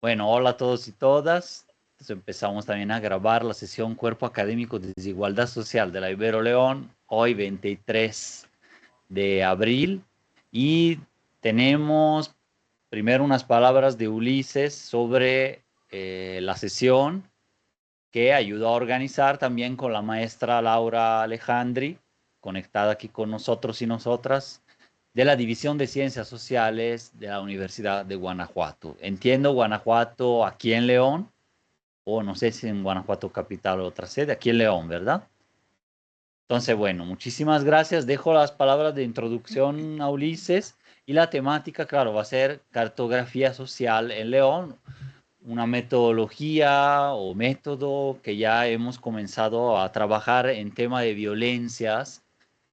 Bueno, hola a todos y todas. Entonces empezamos también a grabar la sesión Cuerpo Académico de Desigualdad Social de la Ibero León, hoy 23 de abril. Y tenemos primero unas palabras de Ulises sobre la sesión que ayudó a organizar también con la maestra Laura Alejandri, conectada aquí con nosotros y nosotras, de la División de Ciencias Sociales de la Universidad de Guanajuato. Entiendo Guanajuato aquí en León, o no sé si en Guanajuato capital o otra sede, aquí en León, ¿verdad? Entonces, bueno, muchísimas gracias. Dejo las palabras de introducción a Ulises y la temática, claro, va a ser cartografía social en León, una metodología o método que ya hemos comenzado a trabajar en tema de violencias.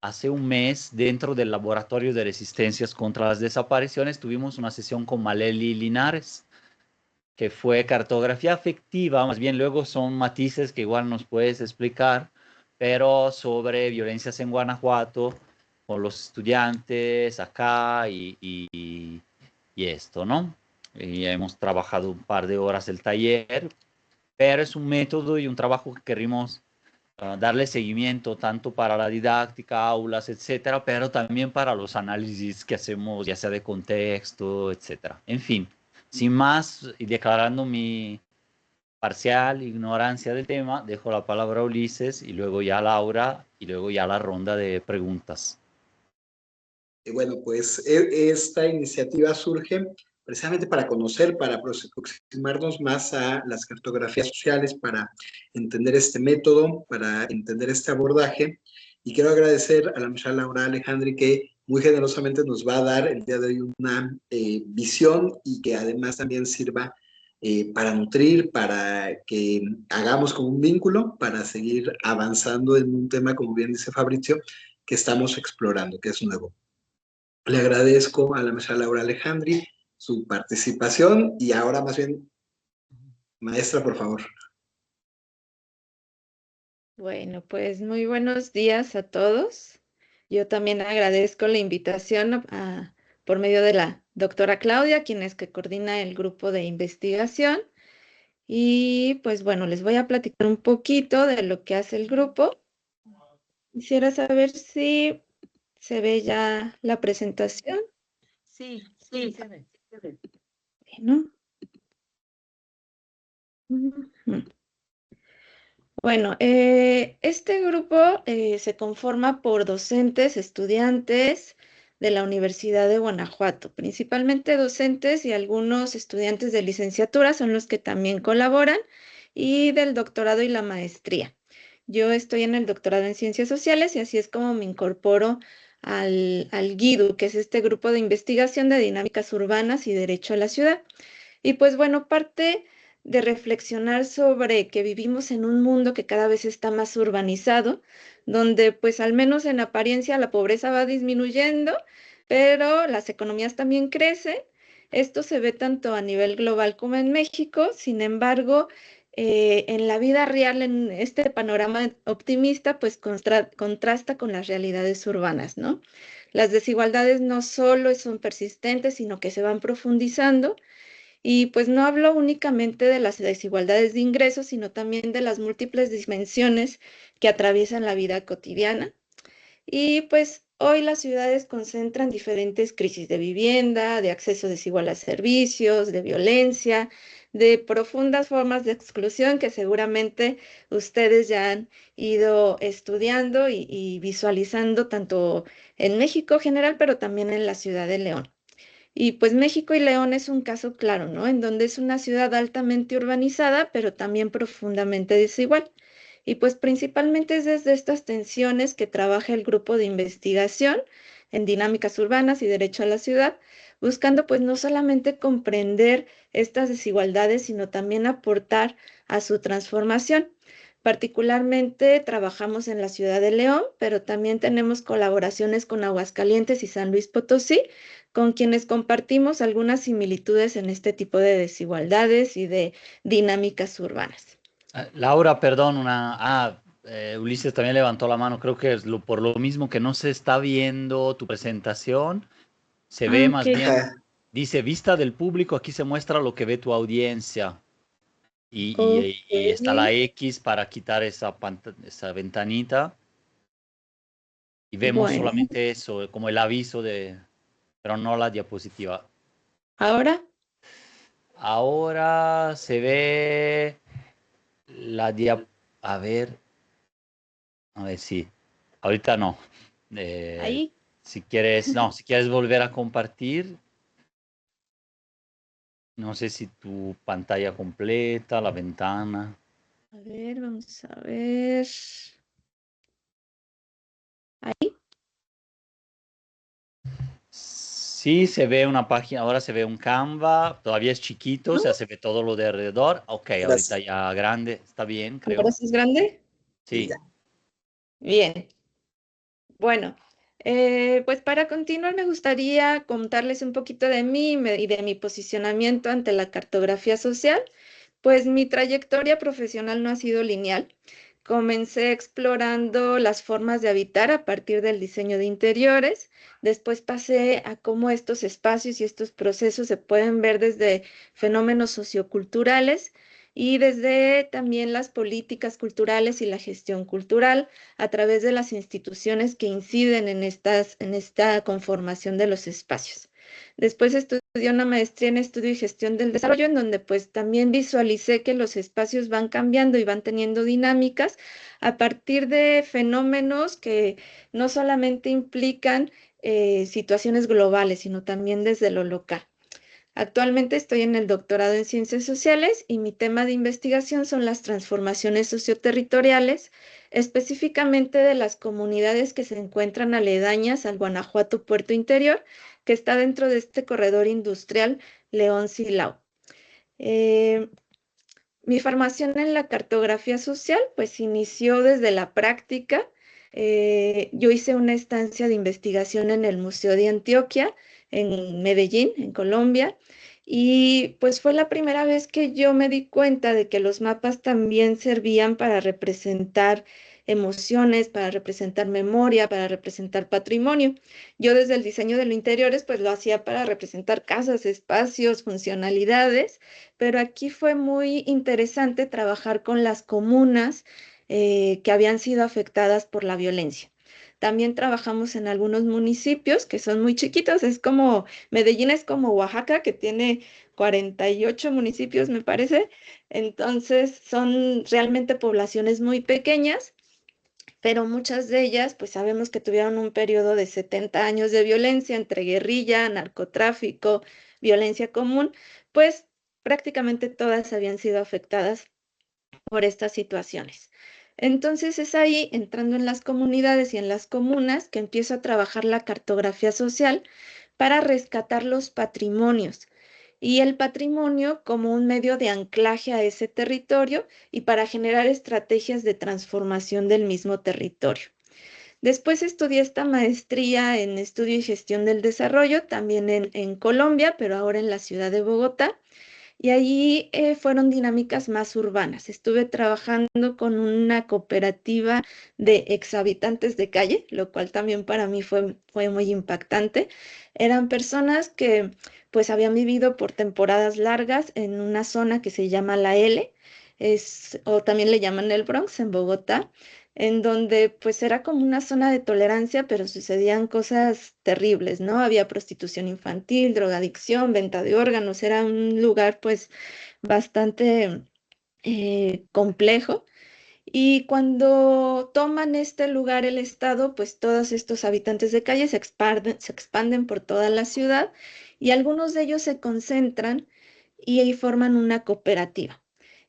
Hace un mes, dentro del Laboratorio de Resistencias contra las Desapariciones, tuvimos una sesión con Maleli Linares, que fue cartografía afectiva, más bien luego son matices que igual nos puedes explicar, pero sobre violencias en Guanajuato, con los estudiantes acá y esto, ¿no? Y hemos trabajado un par de horas el taller, pero es un método y un trabajo que queremos darle seguimiento tanto para la didáctica, aulas, etcétera, pero también para los análisis que hacemos, ya sea de contexto, etcétera. En fin, sin más y declarando mi parcial ignorancia del tema, dejo la palabra a Ulises y luego ya a Laura y luego ya la ronda de preguntas. Bueno, pues esta iniciativa surge precisamente para conocer, para aproximarnos más a las cartografías sociales, para entender este método, para entender este abordaje. Y quiero agradecer a la maestra Laura Alejandri que muy generosamente nos va a dar el día de hoy una visión y que además también sirva para nutrir, para que hagamos como un vínculo, para seguir avanzando en un tema, como bien dice Fabricio, que estamos explorando, que es nuevo. Le agradezco a la maestra Laura Alejandri su participación y ahora más bien, maestra, por favor. Bueno, pues muy buenos días a todos. Yo también agradezco la invitación por medio de la doctora Claudia, quien es que coordina el grupo de investigación. Y pues bueno, les voy a platicar un poquito de lo que hace el grupo. Quisiera saber si se ve ya la presentación. Sí, sí, se ve. Bueno. Ujú. Bueno, este grupo se conforma por docentes, estudiantes de la Universidad de Guanajuato, principalmente docentes y algunos estudiantes de licenciatura son los que también colaboran y del doctorado y la maestría. Yo estoy en el doctorado en Ciencias Sociales y así es como me incorporo al GIDU, que es este grupo de investigación de dinámicas urbanas y derecho a la ciudad. Y pues bueno, parte de reflexionar sobre que vivimos en un mundo que cada vez está más urbanizado, donde pues al menos en apariencia la pobreza va disminuyendo, pero las economías también crecen. Esto se ve tanto a nivel global como en México. Sin embargo, en la vida real, en este panorama optimista, pues contrasta con las realidades urbanas, ¿no? Las desigualdades no solo son persistentes, sino que se van profundizando. Y pues no hablo únicamente de las desigualdades de ingresos, sino también de las múltiples dimensiones que atraviesan la vida cotidiana. Y pues hoy las ciudades concentran diferentes crisis de vivienda, de acceso desigual a servicios, de violencia, de profundas formas de exclusión que seguramente ustedes ya han ido estudiando y visualizando tanto en México general, pero también en la ciudad de León. Y pues México y León es un caso claro, ¿no? En donde es una ciudad altamente urbanizada, pero también profundamente desigual. Y pues principalmente es desde estas tensiones que trabaja el grupo de investigación en dinámicas urbanas y derecho a la ciudad, buscando pues no solamente comprender estas desigualdades, sino también aportar a su transformación. Particularmente trabajamos en la ciudad de León, pero también tenemos colaboraciones con Aguascalientes y San Luis Potosí, con quienes compartimos algunas similitudes en este tipo de desigualdades y de dinámicas urbanas. Laura, perdón, Ulises también levantó la mano, creo que es por lo mismo que no se está viendo tu presentación, se ve Ok. más bien, Dice vista del público, aquí se muestra lo que ve tu audiencia. Ok. Y está la X para quitar esa ventanita. Y vemos Bueno, solamente eso, como el aviso pero no la diapositiva. ahora, Ahora se ve la a ver si. Ahorita no. Eh, ahí. si quieres, no, si quieres volver a compartir, no sé si tu pantalla completa, la ventana. A ver, vamos a ver. Ahí. Sí, se ve una página, ahora se ve un Canva, todavía es chiquito, o ¿No? sea, se ve todo lo de alrededor. Ok, ahorita Gracias. ya grande, está bien, ¿Ahora creo. sí es grande? Y Sí. ya. Bien. Bueno, pues para continuar me gustaría contarles un poquito de mí y de mi posicionamiento ante la cartografía social. Pues mi trayectoria profesional no ha sido lineal. Comencé explorando las formas de habitar a partir del diseño de interiores. Después pasé a cómo estos espacios y estos procesos se pueden ver desde fenómenos socioculturales y desde también las políticas culturales y la gestión cultural a través de las instituciones que inciden en esta conformación de los espacios. Después estudié una maestría en estudio y gestión del desarrollo, en donde pues también visualicé que los espacios van cambiando y van teniendo dinámicas a partir de fenómenos que no solamente implican situaciones globales, sino también desde lo local. Actualmente estoy en el doctorado en Ciencias Sociales y mi tema de investigación son las transformaciones socioterritoriales, específicamente de las comunidades que se encuentran aledañas al Guanajuato Puerto Interior, que está dentro de este corredor industrial León-Silao. Eh, Mi formación en la cartografía social pues inició desde la práctica. Yo hice una estancia de investigación en el Museo de Antioquia, en Medellín, en Colombia, y pues fue la primera vez que yo me di cuenta de que los mapas también servían para representar emociones, para representar memoria, para representar patrimonio. Yo desde el diseño de los interiores pues lo hacía para representar casas, espacios, funcionalidades, pero aquí fue muy interesante trabajar con las comunas que habían sido afectadas por la violencia. También trabajamos en algunos municipios que son muy chiquitos, es como, Medellín es como Oaxaca, que tiene 48 municipios, me parece. Entonces son realmente poblaciones muy pequeñas, pero muchas de ellas, pues sabemos que tuvieron un periodo de 70 años de violencia entre guerrilla, narcotráfico, violencia común, pues prácticamente todas habían sido afectadas por estas situaciones. Entonces es ahí, entrando en las comunidades y en las comunas, que empiezo a trabajar la cartografía social para rescatar los patrimonios y el patrimonio como un medio de anclaje a ese territorio y para generar estrategias de transformación del mismo territorio. Después estudié esta maestría en estudio y gestión del desarrollo, también en Colombia, pero ahora en la ciudad de Bogotá. Y allí fueron dinámicas más urbanas. Estuve trabajando con una cooperativa de exhabitantes de calle, lo cual también para mí fue muy impactante. Eran personas que pues habían vivido por temporadas largas en una zona que se llama La L, o también le llaman el Bronx en Bogotá, en donde pues era como una zona de tolerancia, pero sucedían cosas terribles, ¿no? Había prostitución infantil, drogadicción, venta de órganos, era un lugar pues bastante complejo. Y cuando toman este lugar el Estado, pues todos estos habitantes de calle se expanden por toda la ciudad y algunos de ellos se concentran y ahí forman una cooperativa.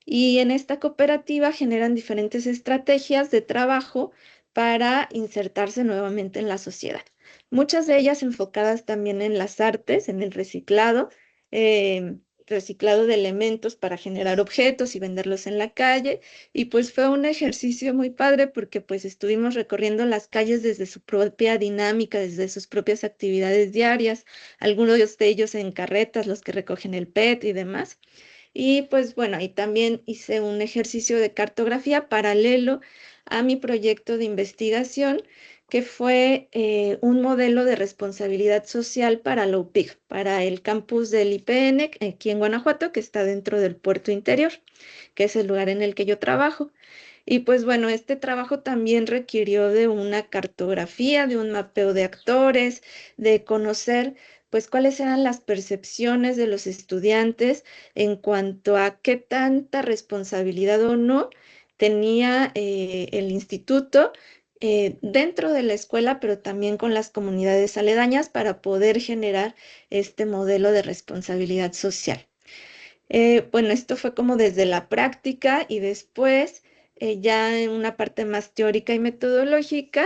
Y en esta cooperativa generan diferentes estrategias de trabajo para insertarse nuevamente en la sociedad. Muchas de ellas enfocadas también en las artes, en el eh, reciclado de elementos para generar objetos y venderlos en la calle. Y pues fue un ejercicio muy padre porque pues estuvimos recorriendo las calles desde su propia dinámica, desde sus propias actividades diarias, algunos de ellos en carretas, los que recogen el PET y demás. Y pues bueno, ahí también hice un ejercicio de cartografía paralelo a mi proyecto de investigación que fue un modelo de responsabilidad social para la UPIG, para el campus del IPN aquí en Guanajuato, que está dentro del puerto interior, que es el lugar en el que yo trabajo. Y pues bueno, este trabajo también requirió de una cartografía, de un mapeo de actores, de conocer pues cuáles eran las percepciones de los estudiantes en cuanto a qué tanta responsabilidad o no tenía el instituto dentro de la escuela, pero también con las comunidades aledañas para poder generar este modelo de responsabilidad social. Bueno, esto fue como desde la práctica y después ya en una parte más teórica y metodológica.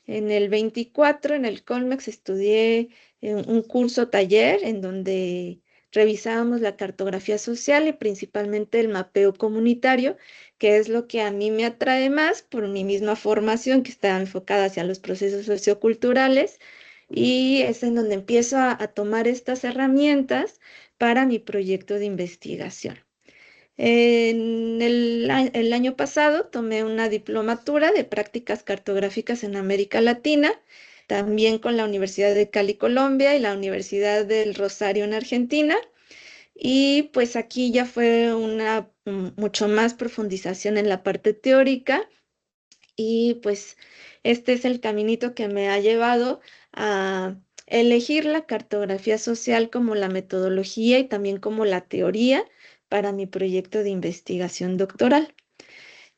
En el 24, en el Colmex, estudié un curso taller en donde revisábamos la cartografía social y principalmente el mapeo comunitario, que es lo que a mí me atrae más por mi misma formación, que está enfocada hacia los procesos socioculturales, y es en donde empiezo a tomar estas herramientas para mi proyecto de investigación. El año pasado tomé una diplomatura de prácticas cartográficas en América Latina, también con la Universidad de Cali, Colombia, y la Universidad del Rosario en Argentina. Y pues aquí ya fue una mucho más profundización en la parte teórica, y pues este es el caminito que me ha llevado a elegir la cartografía social como la metodología y también como la teoría para mi proyecto de investigación doctoral.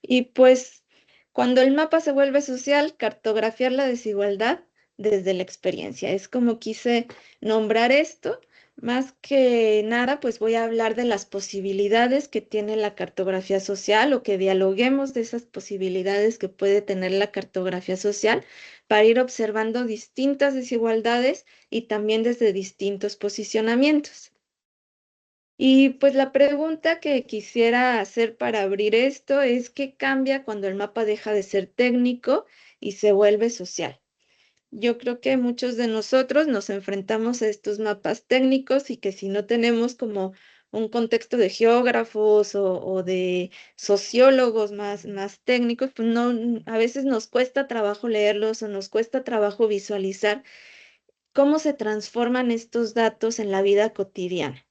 Y pues cuando el mapa se vuelve social, cartografiar la desigualdad desde la experiencia. Es como quise nombrar esto. Más que nada, pues voy a hablar de las posibilidades que tiene la cartografía social, o que dialoguemos de esas posibilidades que puede tener la cartografía social para ir observando distintas desigualdades y también desde distintos posicionamientos. Y pues la pregunta que quisiera hacer para abrir esto es: ¿qué cambia cuando el mapa deja de ser técnico y se vuelve social? Yo creo que muchos de nosotros nos enfrentamos a estos mapas técnicos y que si no tenemos como un contexto de geógrafos o de sociólogos más técnicos, pues no, a veces nos cuesta trabajo leerlos o nos cuesta trabajo visualizar cómo se transforman estos datos en la vida cotidiana.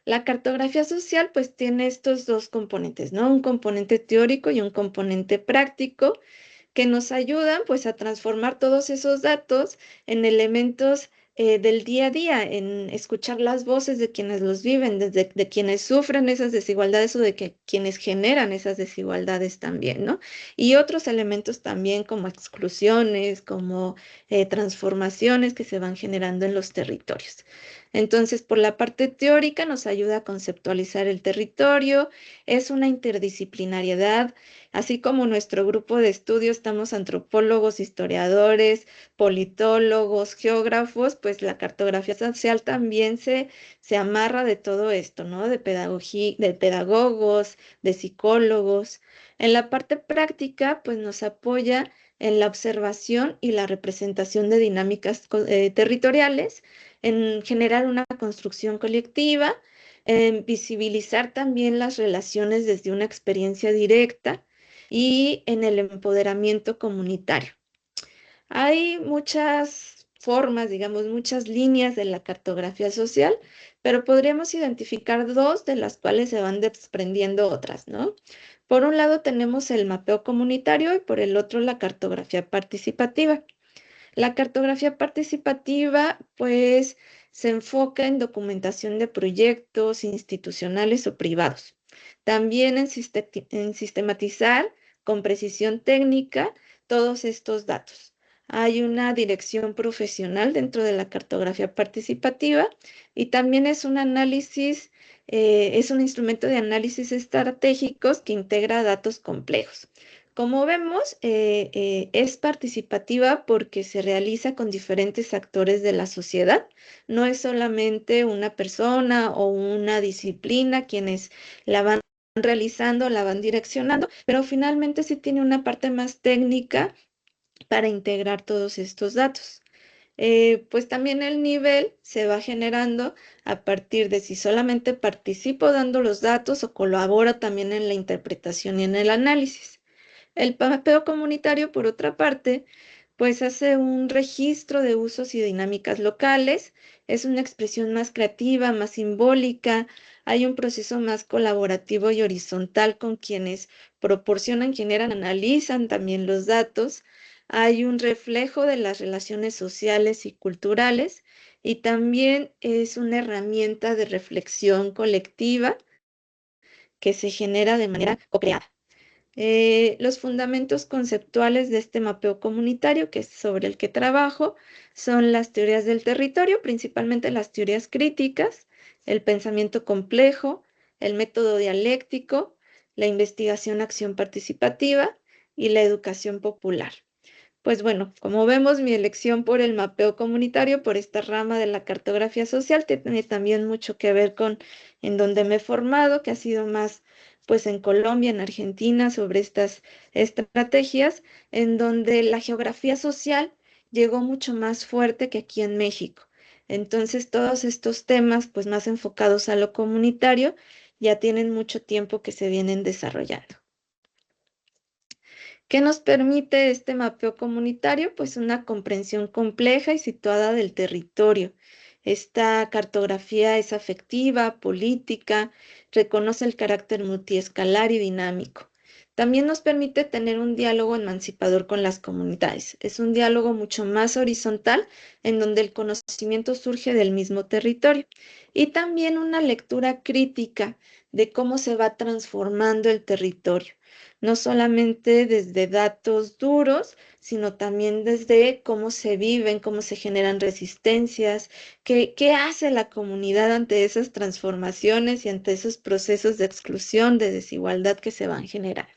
La cartografía social pues tiene estos dos componentes, ¿no? Un componente teórico y un componente práctico, que nos ayudan pues a transformar todos esos datos en elementos del día a día, en escuchar las voces de quienes los viven, de quienes sufren esas desigualdades o de quienes generan esas desigualdades también, ¿no? Y otros elementos también como exclusiones, como transformaciones que se van generando en los territorios. Entonces, por la parte teórica nos ayuda a conceptualizar el territorio, es una interdisciplinariedad. Así como nuestro grupo de estudio estamos antropólogos, historiadores, politólogos, geógrafos, pues la cartografía social también se amarra de todo esto, ¿no? De pedagogía, de pedagogos, de psicólogos. En la parte práctica, pues nos apoya en la observación y la representación de dinámicas territoriales, en generar una construcción colectiva, en visibilizar también las relaciones desde una experiencia directa y en el empoderamiento comunitario. Hay muchas formas, digamos, muchas líneas de la cartografía social, pero podríamos identificar dos de las cuales se van desprendiendo otras, ¿no? Por un lado tenemos el mapeo comunitario y por el otro la cartografía participativa. La cartografía participativa, pues, se enfoca en documentación de proyectos institucionales o privados. También en sistematizar con precisión técnica todos estos datos. Hay una dirección profesional dentro de la cartografía participativa y también es un análisis, es un instrumento de análisis estratégicos que integra datos complejos. Como vemos, es participativa porque se realiza con diferentes actores de la sociedad. No es solamente una persona o una disciplina quienes la van realizando, la van direccionando, pero finalmente sí tiene una parte más técnica para integrar todos estos datos. Pues también el nivel se va generando a partir de si solamente participo dando los datos o colaboro también en la interpretación y en el análisis. El mapeo comunitario, por otra parte, pues hace un registro de usos y dinámicas locales, es una expresión más creativa, más simbólica, hay un proceso más colaborativo y horizontal con quienes proporcionan, generan, analizan también los datos, hay un reflejo de las relaciones sociales y culturales y también es una herramienta de reflexión colectiva que se genera de manera co-creada. Los fundamentos conceptuales de este mapeo comunitario, que es sobre el que trabajo, son las teorías del territorio, principalmente las teorías críticas, el pensamiento complejo, el método dialéctico, la investigación-acción participativa y la educación popular. Pues bueno, como vemos, mi elección por el mapeo comunitario, por esta rama de la cartografía social, tiene también mucho que ver con en donde me he formado, que ha sido más pues en Colombia, en Argentina, sobre estas estrategias, en donde la geografía social llegó mucho más fuerte que aquí en México. Entonces, todos estos temas, pues más enfocados a lo comunitario, ya tienen mucho tiempo que se vienen desarrollando. ¿Qué nos permite este mapeo comunitario? Pues una comprensión compleja y situada del territorio. Esta cartografía es afectiva, política, reconoce el carácter multiescalar y dinámico. También nos permite tener un diálogo emancipador con las comunidades. Es un diálogo mucho más horizontal en donde el conocimiento surge del mismo territorio. Y también una lectura crítica de cómo se va transformando el territorio no solamente desde datos duros, sino también desde cómo se viven, cómo se generan resistencias, qué hace la comunidad ante esas transformaciones y ante esos procesos de exclusión, de desigualdad que se van generando.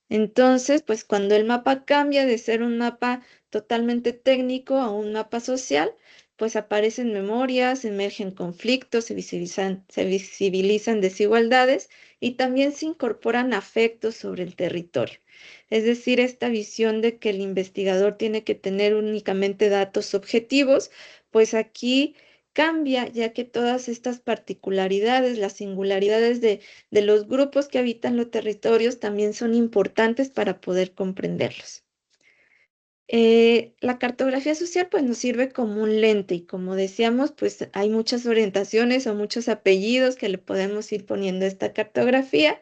Entonces, pues cuando el mapa cambia de ser un mapa totalmente técnico a un mapa social, pues aparecen memorias, emergen conflictos, se visibilizan desigualdades y también se incorporan afectos sobre el territorio. Es decir, esta visión de que el investigador tiene que tener únicamente datos objetivos, pues aquí cambia, ya que todas estas particularidades, las singularidades de los grupos que habitan los territorios también son importantes para poder comprenderlos. La cartografía social pues nos sirve como un lente y como decíamos pues hay muchas orientaciones o muchos apellidos que le podemos ir poniendo a esta cartografía.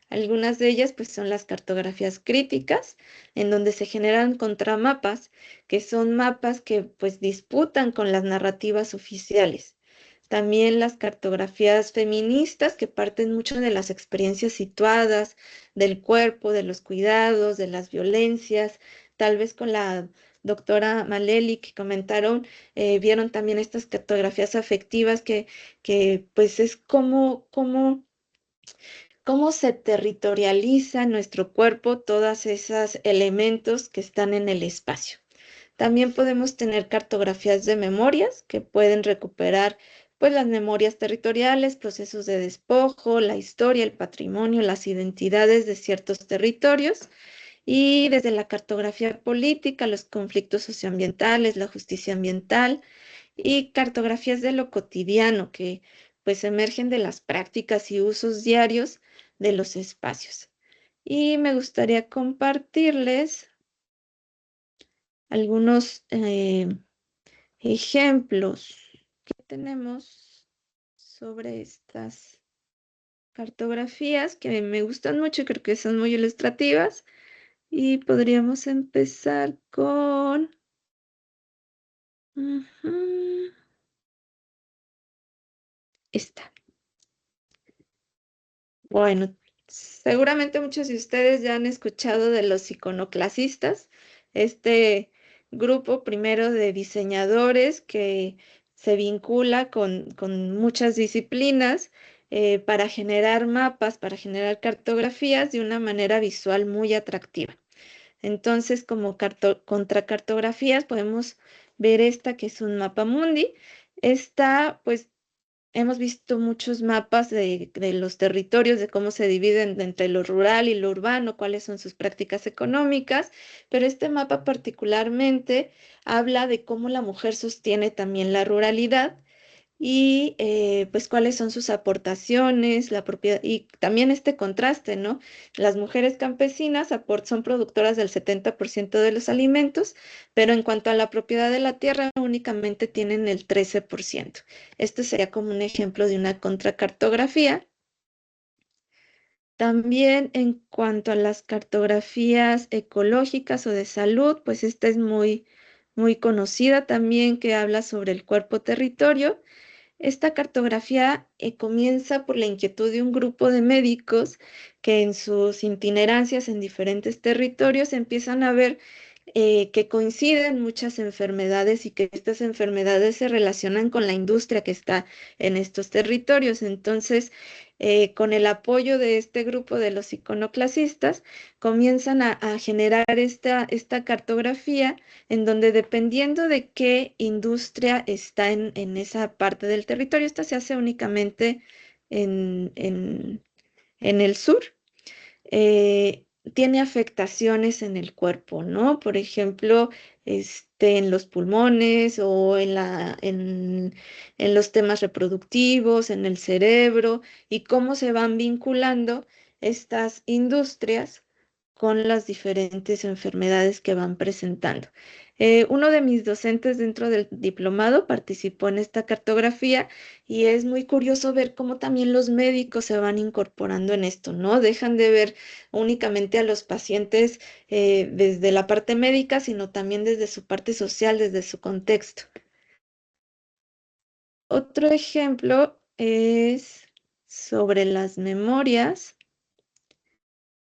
Algunas de ellas pues son las cartografías críticas en donde se generan contramapas que son mapas que pues disputan con las narrativas oficiales. También las cartografías feministas que parten mucho de las experiencias situadas, del cuerpo, de los cuidados, de las violencias. Tal vez con la doctora Maleli que comentaron, vieron también estas cartografías afectivas que pues es cómo se territorializa en nuestro cuerpo todos esos elementos que están en el espacio. También podemos tener cartografías de memorias que pueden recuperar pues las memorias territoriales, procesos de despojo, la historia, el patrimonio, las identidades de ciertos territorios y desde la cartografía política, los conflictos socioambientales, la justicia ambiental y cartografías de lo cotidiano que pues emergen de las prácticas y usos diarios de los espacios. Y me gustaría compartirles algunos ejemplos que tenemos sobre estas cartografías que me gustan mucho y creo que son muy ilustrativas. Y podríamos empezar con esta. Bueno, seguramente muchos de ustedes ya han escuchado de los iconoclasistas, este grupo primero de diseñadores que se vincula con muchas disciplinas para generar mapas, para generar cartografías de una manera visual muy atractiva. Entonces, como contracartografías podemos ver esta que es un mapa mundi. Esta, pues, hemos visto muchos mapas de los territorios, de cómo se dividen entre lo rural y lo urbano, cuáles son sus prácticas económicas, pero este mapa particularmente habla de cómo la mujer sostiene también la ruralidad y pues cuáles son sus aportaciones, la propiedad y también este contraste, ¿no? Las mujeres campesinas son productoras del 70% de los alimentos, pero en cuanto a la propiedad de la tierra únicamente tienen el 13%. Este sería como un ejemplo de una contracartografía. También en cuanto a las cartografías ecológicas o de salud, pues esta es muy conocida también, que habla sobre el cuerpo territorio. Esta cartografía comienza por la inquietud de un grupo de médicos que en sus itinerancias en diferentes territorios empiezan a ver que coinciden muchas enfermedades y que estas enfermedades se relacionan con la industria que está en estos territorios. Entonces, con el apoyo de este grupo de los iconoclasistas, comienzan a generar esta cartografía en donde, dependiendo de qué industria está en esa parte del territorio, esta se hace únicamente en el sur, tiene afectaciones en el cuerpo, ¿no? Por ejemplo, en los pulmones o en los temas reproductivos, en el cerebro, y cómo se van vinculando estas industrias con las diferentes enfermedades que van presentando. Uno de mis docentes dentro del diplomado participó en esta cartografía y es muy curioso ver cómo también los médicos se van incorporando en esto, ¿no? Dejan de ver únicamente a los pacientes desde la parte médica, sino también desde su parte social, desde su contexto. Otro ejemplo es sobre las memorias,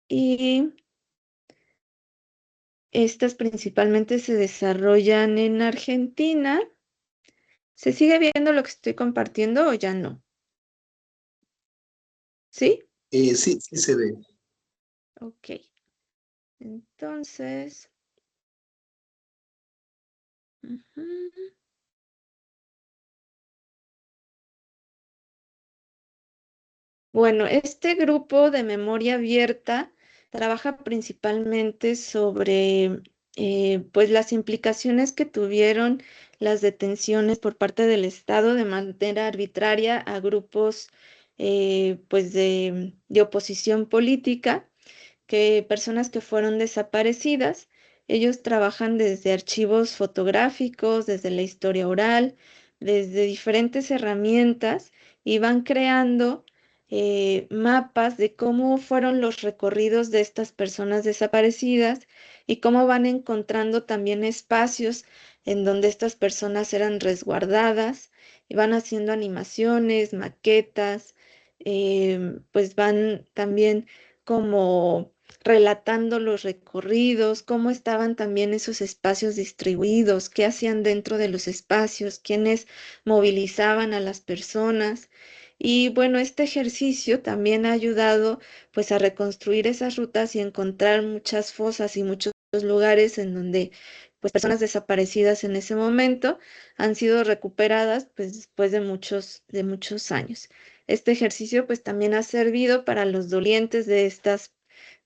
y estas principalmente se desarrollan en Argentina. ¿Se sigue viendo lo que estoy compartiendo o ya no? ¿Sí? Sí, sí se ve. Ok. Entonces, ujú. Bueno, este grupo de memoria abierta trabaja principalmente sobre pues las implicaciones que tuvieron las detenciones por parte del Estado de manera arbitraria a grupos pues de oposición política, que personas que fueron desaparecidas. Ellos trabajan desde archivos fotográficos, desde la historia oral, desde diferentes herramientas, y van creando mapas de cómo fueron los recorridos de estas personas desaparecidas y cómo van encontrando también espacios en donde estas personas eran resguardadas, y van haciendo animaciones, maquetas, pues van también como relatando los recorridos, cómo estaban también esos espacios distribuidos, qué hacían dentro de los espacios, quiénes movilizaban a las personas. Y bueno, este ejercicio también ha ayudado pues a reconstruir esas rutas y encontrar muchas fosas y muchos lugares en donde pues personas desaparecidas en ese momento han sido recuperadas pues después de muchos años. Este ejercicio pues también ha servido para los dolientes de estas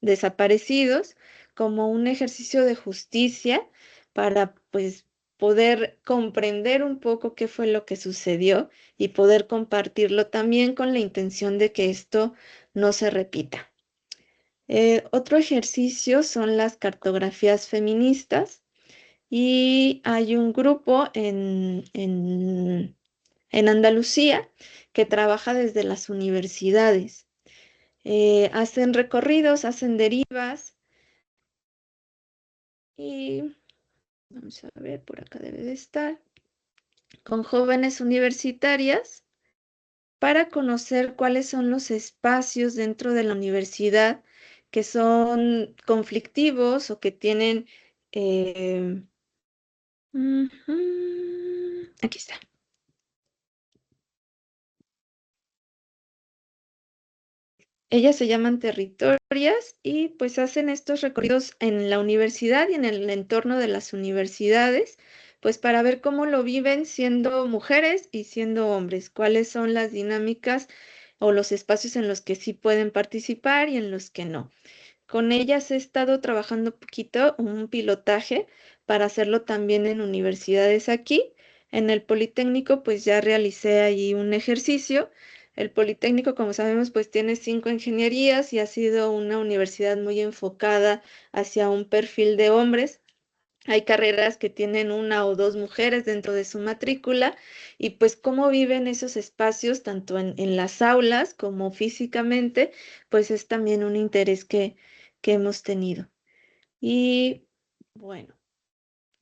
desaparecidos como un ejercicio de justicia para pues poder comprender un poco qué fue lo que sucedió y poder compartirlo también con la intención de que esto no se repita. Otro ejercicio son las cartografías feministas, y hay un grupo en Andalucía que trabaja desde las universidades. Hacen recorridos, hacen derivas, y vamos a ver, por acá debe de estar, con jóvenes universitarias para conocer cuáles son los espacios dentro de la universidad que son conflictivos o que tienen... aquí está. Ellas se llaman territorias y pues hacen estos recorridos en la universidad y en el entorno de las universidades, pues para ver cómo lo viven siendo mujeres y siendo hombres, cuáles son las dinámicas o los espacios en los que sí pueden participar y en los que no. Con ellas he estado trabajando un poquito un pilotaje para hacerlo también en universidades aquí. En el Politécnico, pues ya realicé allí un ejercicio. El Politécnico, como sabemos, pues tiene 5 ingenierías y ha sido una universidad muy enfocada hacia un perfil de hombres. Hay carreras que tienen 1 o 2 mujeres dentro de su matrícula y pues cómo viven esos espacios, tanto en las aulas como físicamente, pues es también un interés que hemos tenido. Y bueno,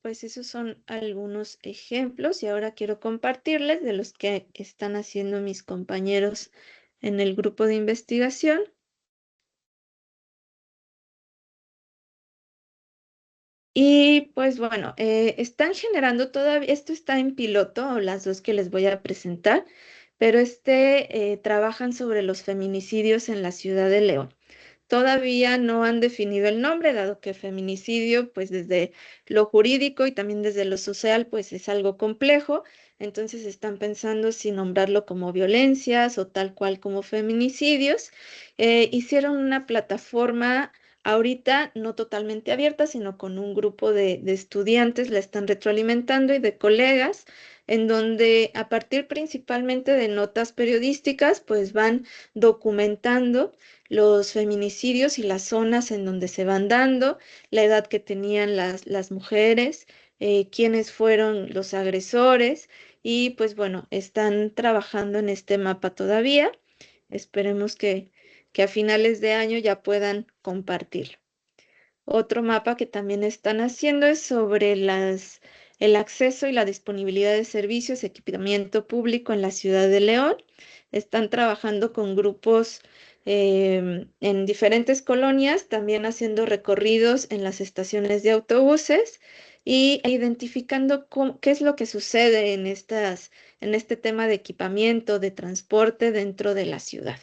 pues esos son algunos ejemplos y ahora quiero compartirles de los que están haciendo mis compañeros en el grupo de investigación. Y pues bueno, están generando todavía, esto está en piloto, las 2 que les voy a presentar, pero trabajan sobre los feminicidios en la ciudad de León. Todavía no han definido el nombre, dado que feminicidio, pues desde lo jurídico y también desde lo social, pues es algo complejo. Entonces están pensando si nombrarlo como violencias o tal cual como feminicidios. Hicieron una plataforma ahorita no totalmente abierta, sino con un grupo de estudiantes, la están retroalimentando y de colegas, en donde a partir principalmente de notas periodísticas, pues van documentando los feminicidios y las zonas en donde se van dando, la edad que tenían las mujeres, quiénes fueron los agresores y pues bueno, están trabajando en este mapa todavía. Esperemos que a finales de año ya puedan compartirlo. Otro mapa que también están haciendo es sobre el acceso y la disponibilidad de servicios, equipamiento público en la ciudad de León. Están trabajando con grupos en diferentes colonias, también haciendo recorridos en las estaciones de autobuses e identificando qué es lo que sucede en este tema de equipamiento, de transporte dentro de la ciudad.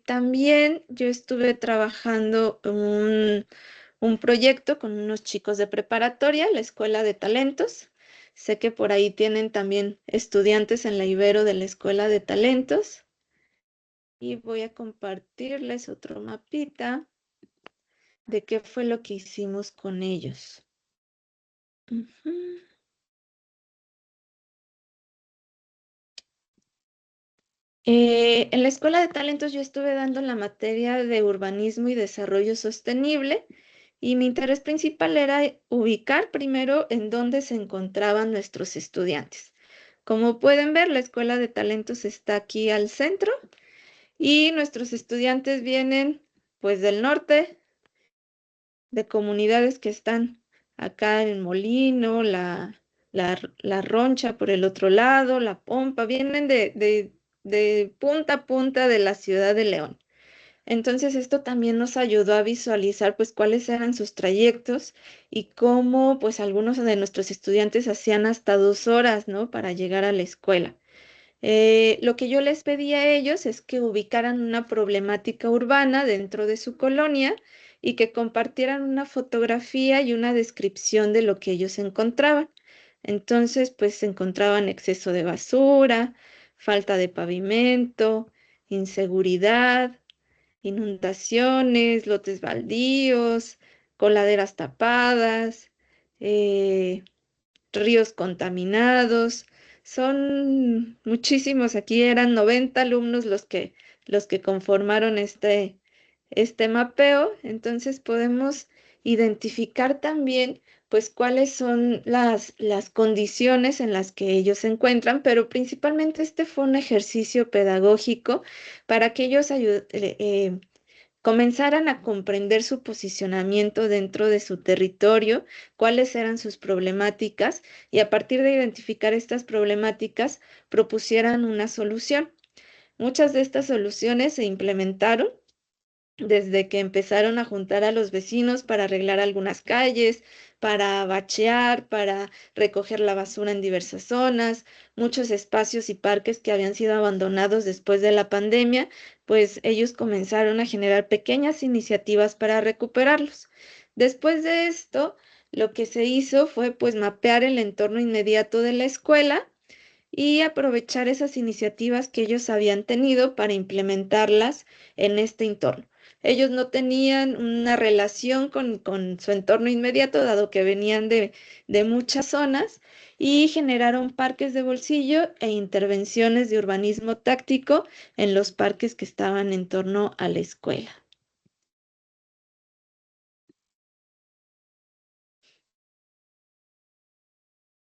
También yo estuve trabajando un proyecto con unos chicos de preparatoria, la Escuela de Talentos. Sé que por ahí tienen también estudiantes en la Ibero de la Escuela de Talentos. Y voy a compartirles otro mapita de qué fue lo que hicimos con ellos. Ujú. En la Escuela de Talentos yo estuve dando la materia de urbanismo y desarrollo sostenible y mi interés principal era ubicar primero en dónde se encontraban nuestros estudiantes. Como pueden ver, la Escuela de Talentos está aquí al centro y nuestros estudiantes vienen pues del norte, de comunidades que están acá en Molino, la Roncha por el otro lado, La Pompa, vienen de punta a punta de la ciudad de León. Entonces esto también nos ayudó a visualizar pues cuáles eran sus trayectos y cómo pues algunos de nuestros estudiantes hacían hasta 2 horas, ¿no? Para llegar a la escuela. Lo que yo les pedí a ellos es que ubicaran una problemática urbana dentro de su colonia y que compartieran una fotografía y una descripción de lo que ellos encontraban. Entonces, pues se encontraban exceso de basura, falta de pavimento, inseguridad, inundaciones, lotes baldíos, coladeras tapadas, eh, ríos contaminados. Son muchísimos, aquí eran 90 alumnos los que conformaron este mapeo, entonces podemos identificar también pues cuáles son las condiciones en las que ellos se encuentran, pero principalmente este fue un ejercicio pedagógico para que ellos comenzaran a comprender su posicionamiento dentro de su territorio, cuáles eran sus problemáticas y a partir de identificar estas problemáticas propusieran una solución. Muchas de estas soluciones se implementaron desde que empezaron a juntar a los vecinos para arreglar algunas calles, para bachear, para recoger la basura en diversas zonas, muchos espacios y parques que habían sido abandonados después de la pandemia, pues ellos comenzaron a generar pequeñas iniciativas para recuperarlos. Después de esto, lo que se hizo fue pues mapear el entorno inmediato de la escuela y aprovechar esas iniciativas que ellos habían tenido para implementarlas en este entorno. Ellos no tenían una relación con su entorno inmediato, dado que venían de muchas zonas, y generaron parques de bolsillo e intervenciones de urbanismo táctico en los parques que estaban en torno a la escuela.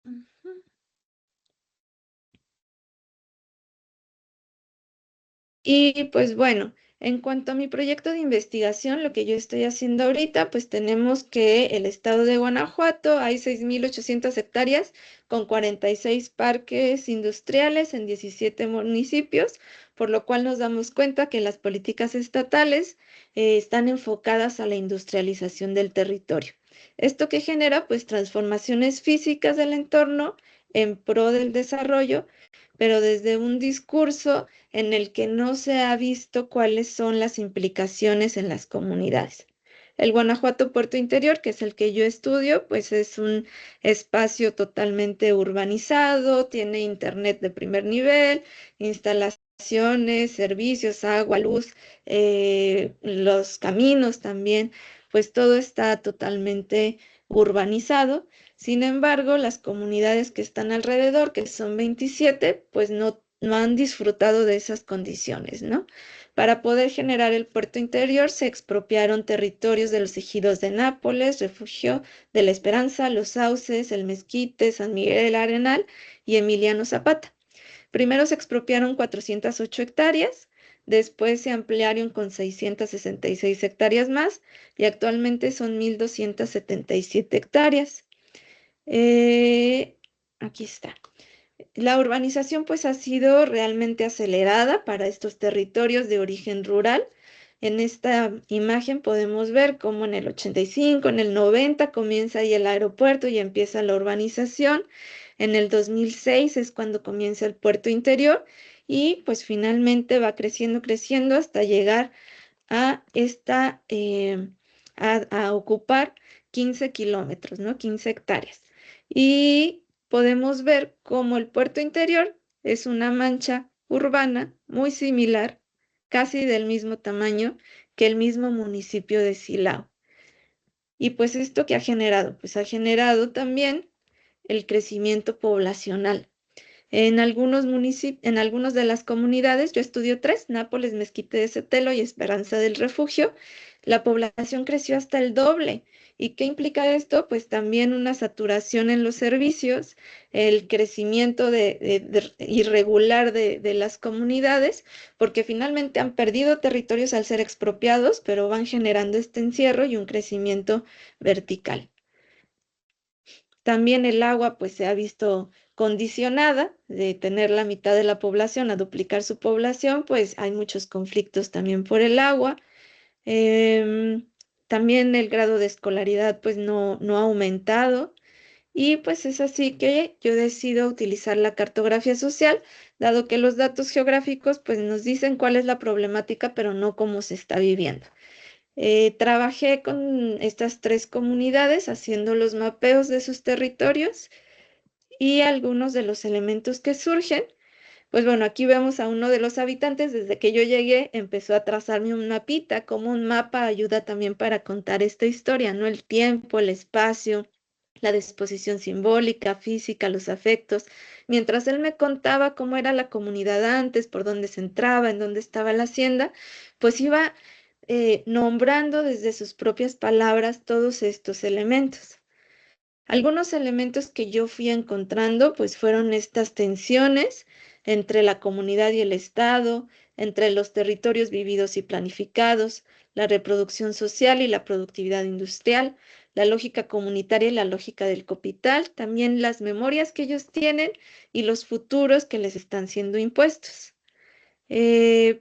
Ujú. Y pues bueno, en cuanto a mi proyecto de investigación, lo que yo estoy haciendo ahorita, pues tenemos que el estado de Guanajuato hay 6.800 hectáreas con 46 parques industriales en 17 municipios, por lo cual nos damos cuenta que las políticas estatales están enfocadas a la industrialización del territorio. Esto que genera pues transformaciones físicas del entorno en pro del desarrollo, pero desde un discurso en el que no se ha visto cuáles son las implicaciones en las comunidades. El Guanajuato Puerto Interior, que es el que yo estudio, pues es un espacio totalmente urbanizado, tiene internet de primer nivel, instalaciones, servicios, agua, luz, los caminos también, pues todo está totalmente urbanizado. Sin embargo, las comunidades que están alrededor, que son 27, pues no han disfrutado de esas condiciones, ¿no? Para poder generar el puerto interior se expropiaron territorios de los ejidos de Nápoles, Refugio de la Esperanza, Los Sauces, El Mezquite, San Miguel del Arenal y Emiliano Zapata. Primero se expropiaron 408 hectáreas, después se ampliaron con 666 hectáreas más y actualmente son 1.277 hectáreas. Eh, Aquí está. La urbanización pues ha sido realmente acelerada para estos territorios de origen rural. En esta imagen podemos ver cómo en el 85, en el 90 comienza ahí el aeropuerto y empieza la urbanización. En el 2006 es cuando comienza el puerto interior y pues finalmente va creciendo, creciendo hasta llegar a a ocupar 15 kilómetros, ¿no? 15 hectáreas. Y podemos ver cómo el puerto interior es una mancha urbana muy similar, casi del mismo tamaño que el mismo municipio de Silao. Y pues esto que ha generado, pues ha generado también el crecimiento poblacional. En algunos municipios, en algunas de las comunidades, yo estudio tres, Nápoles, Mezquite de Sotelo y Esperanza del Refugio, la población creció hasta el doble. ¿Y qué implica esto? Pues también una saturación en los servicios, el crecimiento irregular de las comunidades, porque finalmente han perdido territorios al ser expropiados, pero van generando este encierro y un crecimiento vertical. También el agua pues se ha visto condicionada de tener la mitad de la población a duplicar su población, pues hay muchos conflictos también por el agua. Em, También el grado de escolaridad pues no ha aumentado y pues es así que yo decido utilizar la cartografía social, dado que los datos geográficos pues nos dicen cuál es la problemática, pero no cómo se está viviendo. Trabajé con estas tres comunidades haciendo los mapeos de sus territorios y algunos de los elementos que surgen. Pues bueno, aquí vemos a uno de los habitantes, desde que yo llegué empezó a trazarme un mapita, como un mapa ayuda también para contar esta historia, ¿no? El tiempo, el espacio, la disposición simbólica, física, los afectos. Mientras él me contaba cómo era la comunidad antes, por dónde se entraba, en dónde estaba la hacienda, pues iba nombrando desde sus propias palabras todos estos elementos. Algunos elementos que yo fui encontrando, pues fueron estas tensiones entre la comunidad y el Estado, entre los territorios vividos y planificados, la reproducción social y la productividad industrial, la lógica comunitaria y la lógica del capital, también las memorias que ellos tienen y los futuros que les están siendo impuestos.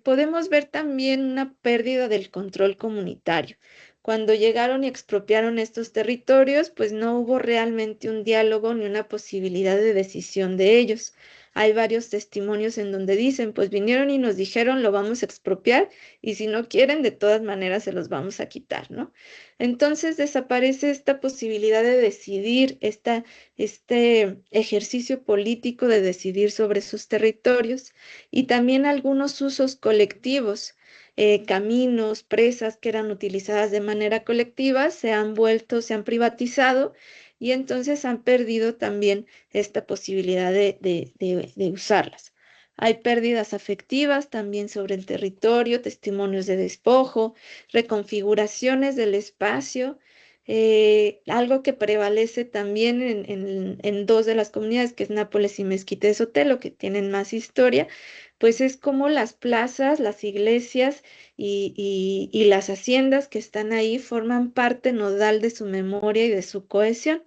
Podemos ver también una pérdida del control comunitario. Cuando llegaron y expropiaron estos territorios, pues no hubo realmente un diálogo ni una posibilidad de decisión de ellos. Hay varios testimonios en donde dicen, pues vinieron y nos dijeron, lo vamos a expropiar y si no quieren, de todas maneras se los vamos a quitar, ¿no? Entonces desaparece esta posibilidad de decidir, este ejercicio político de decidir sobre sus territorios y también algunos usos colectivos. caminos, presas que eran utilizadas de manera colectiva, se han privatizado y entonces han perdido también esta posibilidad de usarlas. Hay pérdidas afectivas también sobre el territorio, testimonios de despojo, reconfiguraciones del espacio. Algo que prevalece también en dos de las comunidades, que es Nápoles y Mezquite de Sotelo, que tienen más historia, pues es como las plazas, las iglesias y las haciendas que están ahí forman parte nodal de su memoria y de su cohesión.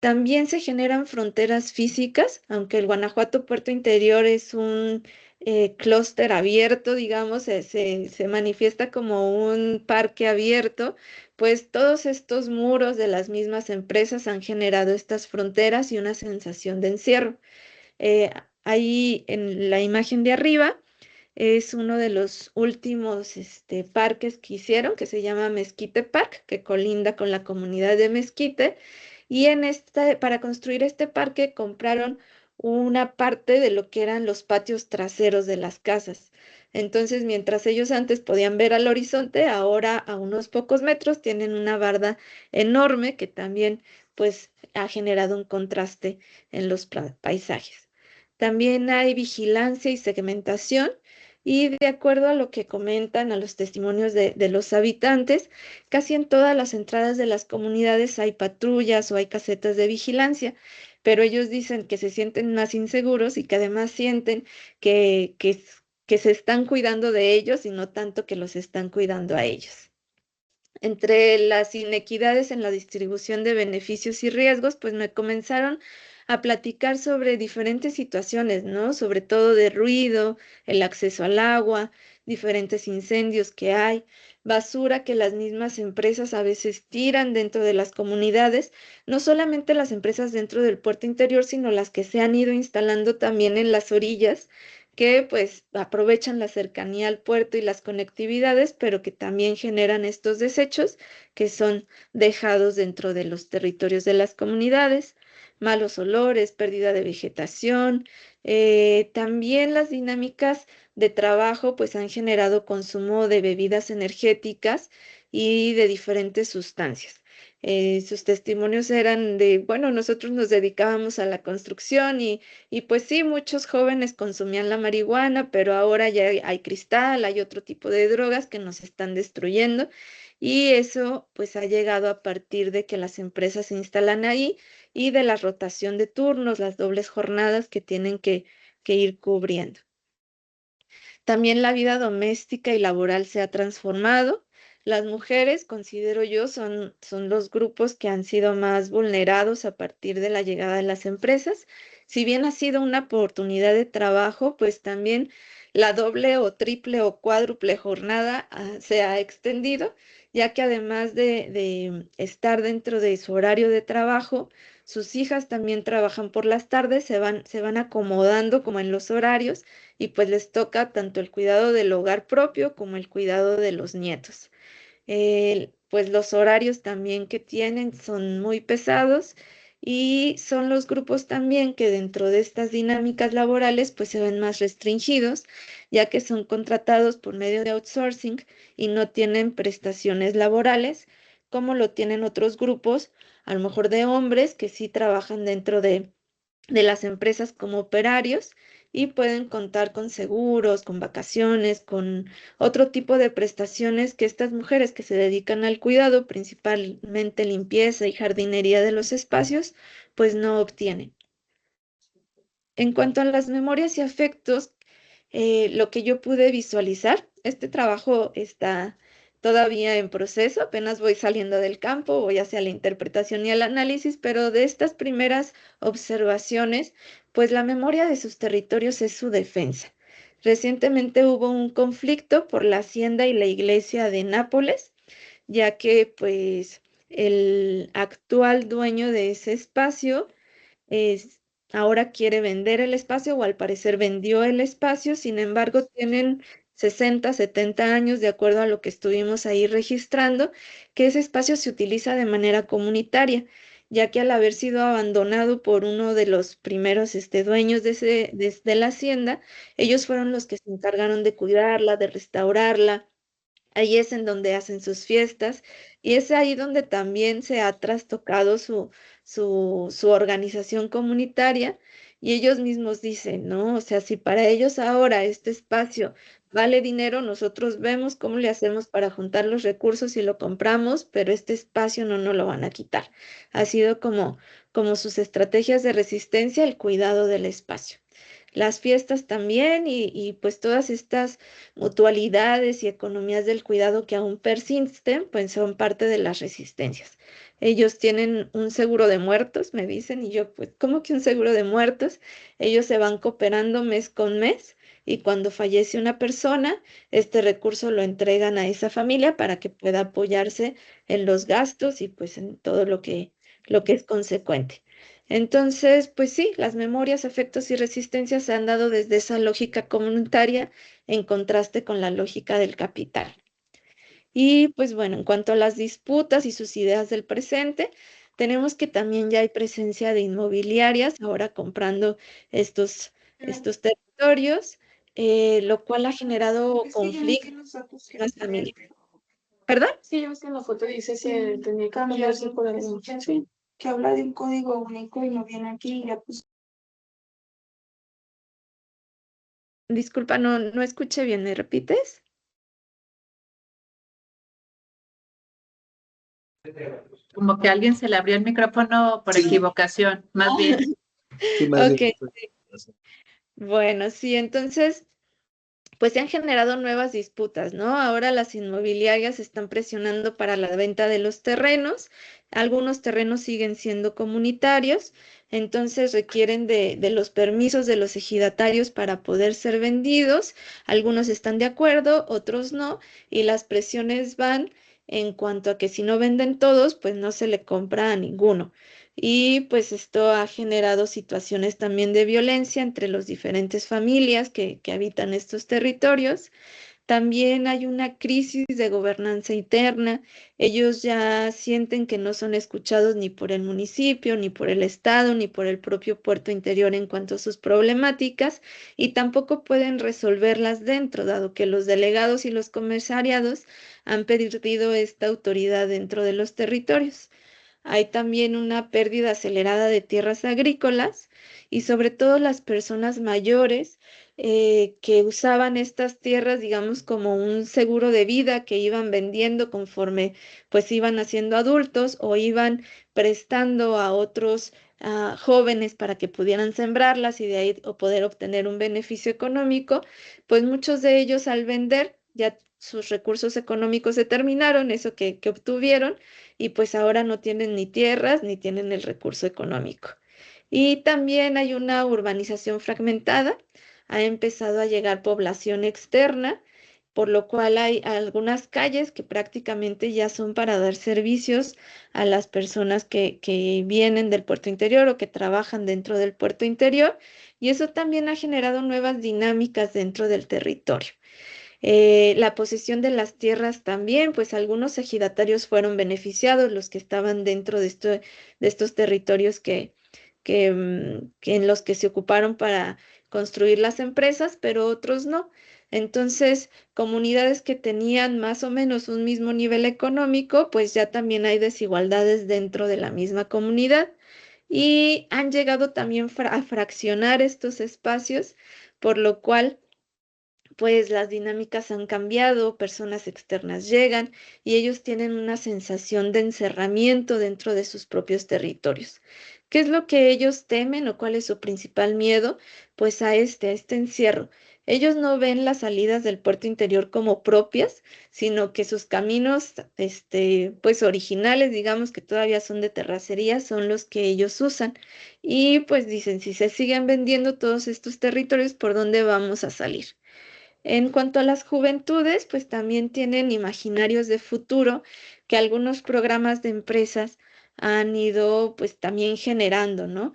También se generan fronteras físicas, aunque el Guanajuato Puerto Interior es un clúster abierto, digamos, se manifiesta como un parque abierto, pues todos estos muros de las mismas empresas han generado estas fronteras y una sensación de encierro. Eh, Ahí en la imagen de arriba es uno de los últimos parques que hicieron, que se llama Mezquite Park, que colinda con la comunidad de Mezquite. Y para construir este parque compraron una parte de lo que eran los patios traseros de las casas. Entonces, mientras ellos antes podían ver al horizonte, ahora a unos pocos metros tienen una barda enorme que también pues ha generado un contraste en los paisajes. También hay vigilancia y segmentación y de acuerdo a lo que comentan, a los testimonios de los habitantes, casi en todas las entradas de las comunidades hay patrullas o hay casetas de vigilancia, pero ellos dicen que se sienten más inseguros y que además sienten que se están cuidando de ellos y no tanto que los están cuidando a ellos. Entre las inequidades en la distribución de beneficios y riesgos, pues me comenzaron a platicar sobre diferentes situaciones, ¿no? Sobre todo de ruido, el acceso al agua, diferentes incendios que hay, basura que las mismas empresas a veces tiran dentro de las comunidades, no solamente las empresas dentro del puerto interior, sino las que se han ido instalando también en las orillas que pues aprovechan la cercanía al puerto y las conectividades, pero que también generan estos desechos que son dejados dentro de los territorios de las comunidades, malos olores, pérdida de vegetación, también las dinámicas de trabajo pues han generado consumo de bebidas energéticas y de diferentes sustancias. Sus testimonios eran de, bueno, nosotros nos dedicábamos a la construcción y pues sí, muchos jóvenes consumían la marihuana, pero ahora ya hay cristal, hay otro tipo de drogas que nos están destruyendo y eso pues ha llegado a partir de que las empresas se instalan ahí y de la rotación de turnos, las dobles jornadas que tienen que ir cubriendo. También la vida doméstica y laboral se ha transformado. Las mujeres, considero yo, son los grupos que han sido más vulnerados a partir de la llegada de las empresas. Si bien ha sido una oportunidad de trabajo, pues también la doble o triple o cuádruple jornada se ha extendido, ya que además de estar dentro de su horario de trabajo, sus hijas también trabajan por las tardes, se van acomodando como en los horarios y pues les toca tanto el cuidado del hogar propio como el cuidado de los nietos. Pues los horarios también que tienen son muy pesados y son los grupos también que dentro de estas dinámicas laborales pues se ven más restringidos, ya que son contratados por medio de outsourcing y no tienen prestaciones laborales, como lo tienen otros grupos, a lo mejor de hombres que sí trabajan dentro de las empresas como operarios y pueden contar con seguros, con vacaciones, con otro tipo de prestaciones que estas mujeres que se dedican al cuidado, principalmente limpieza y jardinería de los espacios, pues no obtienen. En cuanto a las memorias y afectos, lo que yo pude visualizar, este trabajo está todavía en proceso, apenas voy saliendo del campo, voy hacia la interpretación y el análisis, pero de estas primeras observaciones, pues la memoria de sus territorios es su defensa. Recientemente hubo un conflicto por la hacienda y la iglesia de Nápoles, ya que pues el actual dueño de ese espacio es, ahora quiere vender el espacio o al parecer vendió el espacio, sin embargo tienen 60, 70 años de acuerdo a lo que estuvimos ahí registrando, que ese espacio se utiliza de manera comunitaria ya que al haber sido abandonado por uno de los primeros dueños de la hacienda, ellos fueron los que se encargaron de cuidarla, de restaurarla. Ahí es en donde hacen sus fiestas y es ahí donde también se ha trastocado su organización comunitaria y ellos mismos dicen, ¿no? O sea, si para ellos ahora este espacio vale dinero, nosotros vemos cómo le hacemos para juntar los recursos y lo compramos, pero este espacio no nos lo van a quitar. Ha sido como sus estrategias de resistencia, el cuidado del espacio. Las fiestas también y pues todas estas mutualidades y economías del cuidado que aún persisten, pues son parte de las resistencias. Ellos tienen un seguro de muertos, me dicen, y yo, pues, ¿cómo que un seguro de muertos? Ellos se van cooperando mes con mes y cuando fallece una persona, este recurso lo entregan a esa familia para que pueda apoyarse en los gastos y pues en todo lo que es consecuente. Entonces, pues sí, las memorias, afectos y resistencias se han dado desde esa lógica comunitaria en contraste con la lógica del capital. Y pues bueno, en cuanto a las disputas y sus ideas del presente, tenemos que también ya hay presencia de inmobiliarias ahora comprando estos territorios, lo cual ha generado conflictos en las familias. ¿Perdón? Sí, yo ves que en la foto dice que tenía que cambiarse por el sí, que habla de un código único y no viene aquí y ya pues. Disculpa, no escuché bien, ¿me repites? Como que a alguien se le abrió el micrófono por equivocación, más bien. Sí, más Ok, bien. bueno, sí, entonces, pues se han generado nuevas disputas, ¿no? Ahora las inmobiliarias están presionando para la venta de los terrenos. Algunos terrenos siguen siendo comunitarios, entonces requieren de los permisos de los ejidatarios para poder ser vendidos. Algunos están de acuerdo, otros no, y las presiones van en cuanto a que si no venden todos, pues no se le compra a ninguno. Y pues esto ha generado situaciones también de violencia entre las diferentes familias que habitan estos territorios. También hay una crisis de gobernanza interna. Ellos ya sienten que no son escuchados ni por el municipio, ni por el estado, ni por el propio puerto interior en cuanto a sus problemáticas y tampoco pueden resolverlas dentro, dado que los delegados y los comisariados han perdido esta autoridad dentro de los territorios. Hay también una pérdida acelerada de tierras agrícolas y sobre todo las personas mayores que usaban estas tierras, digamos, como un seguro de vida que iban vendiendo conforme pues iban haciendo adultos o iban prestando a otros jóvenes para que pudieran sembrarlas y de ahí o poder obtener un beneficio económico, pues muchos de ellos al vender ya sus recursos económicos se terminaron, eso que obtuvieron y pues ahora no tienen ni tierras ni tienen el recurso económico. Y también hay una urbanización fragmentada, ha empezado a llegar población externa, por lo cual hay algunas calles que prácticamente ya son para dar servicios a las personas que vienen del puerto interior o que trabajan dentro del puerto interior, y eso también ha generado nuevas dinámicas dentro del territorio. La posesión de las tierras también, pues algunos ejidatarios fueron beneficiados, los que estaban dentro de estos territorios que en los que se ocuparon para construir las empresas, pero otros no. Entonces, comunidades que tenían más o menos un mismo nivel económico, pues ya también hay desigualdades dentro de la misma comunidad y han llegado también a fraccionar estos espacios, por lo cual pues las dinámicas han cambiado, personas externas llegan y ellos tienen una sensación de encerramiento dentro de sus propios territorios. ¿Qué es lo que ellos temen o cuál es su principal miedo? Pues a este encierro. Ellos no ven las salidas del puerto interior como propias, sino que sus caminos, pues originales, digamos que todavía son de terracería, son los que ellos usan. Y pues dicen, si se siguen vendiendo todos estos territorios, ¿por dónde vamos a salir? En cuanto a las juventudes, pues también tienen imaginarios de futuro que algunos programas de empresas han ido pues también generando, ¿no?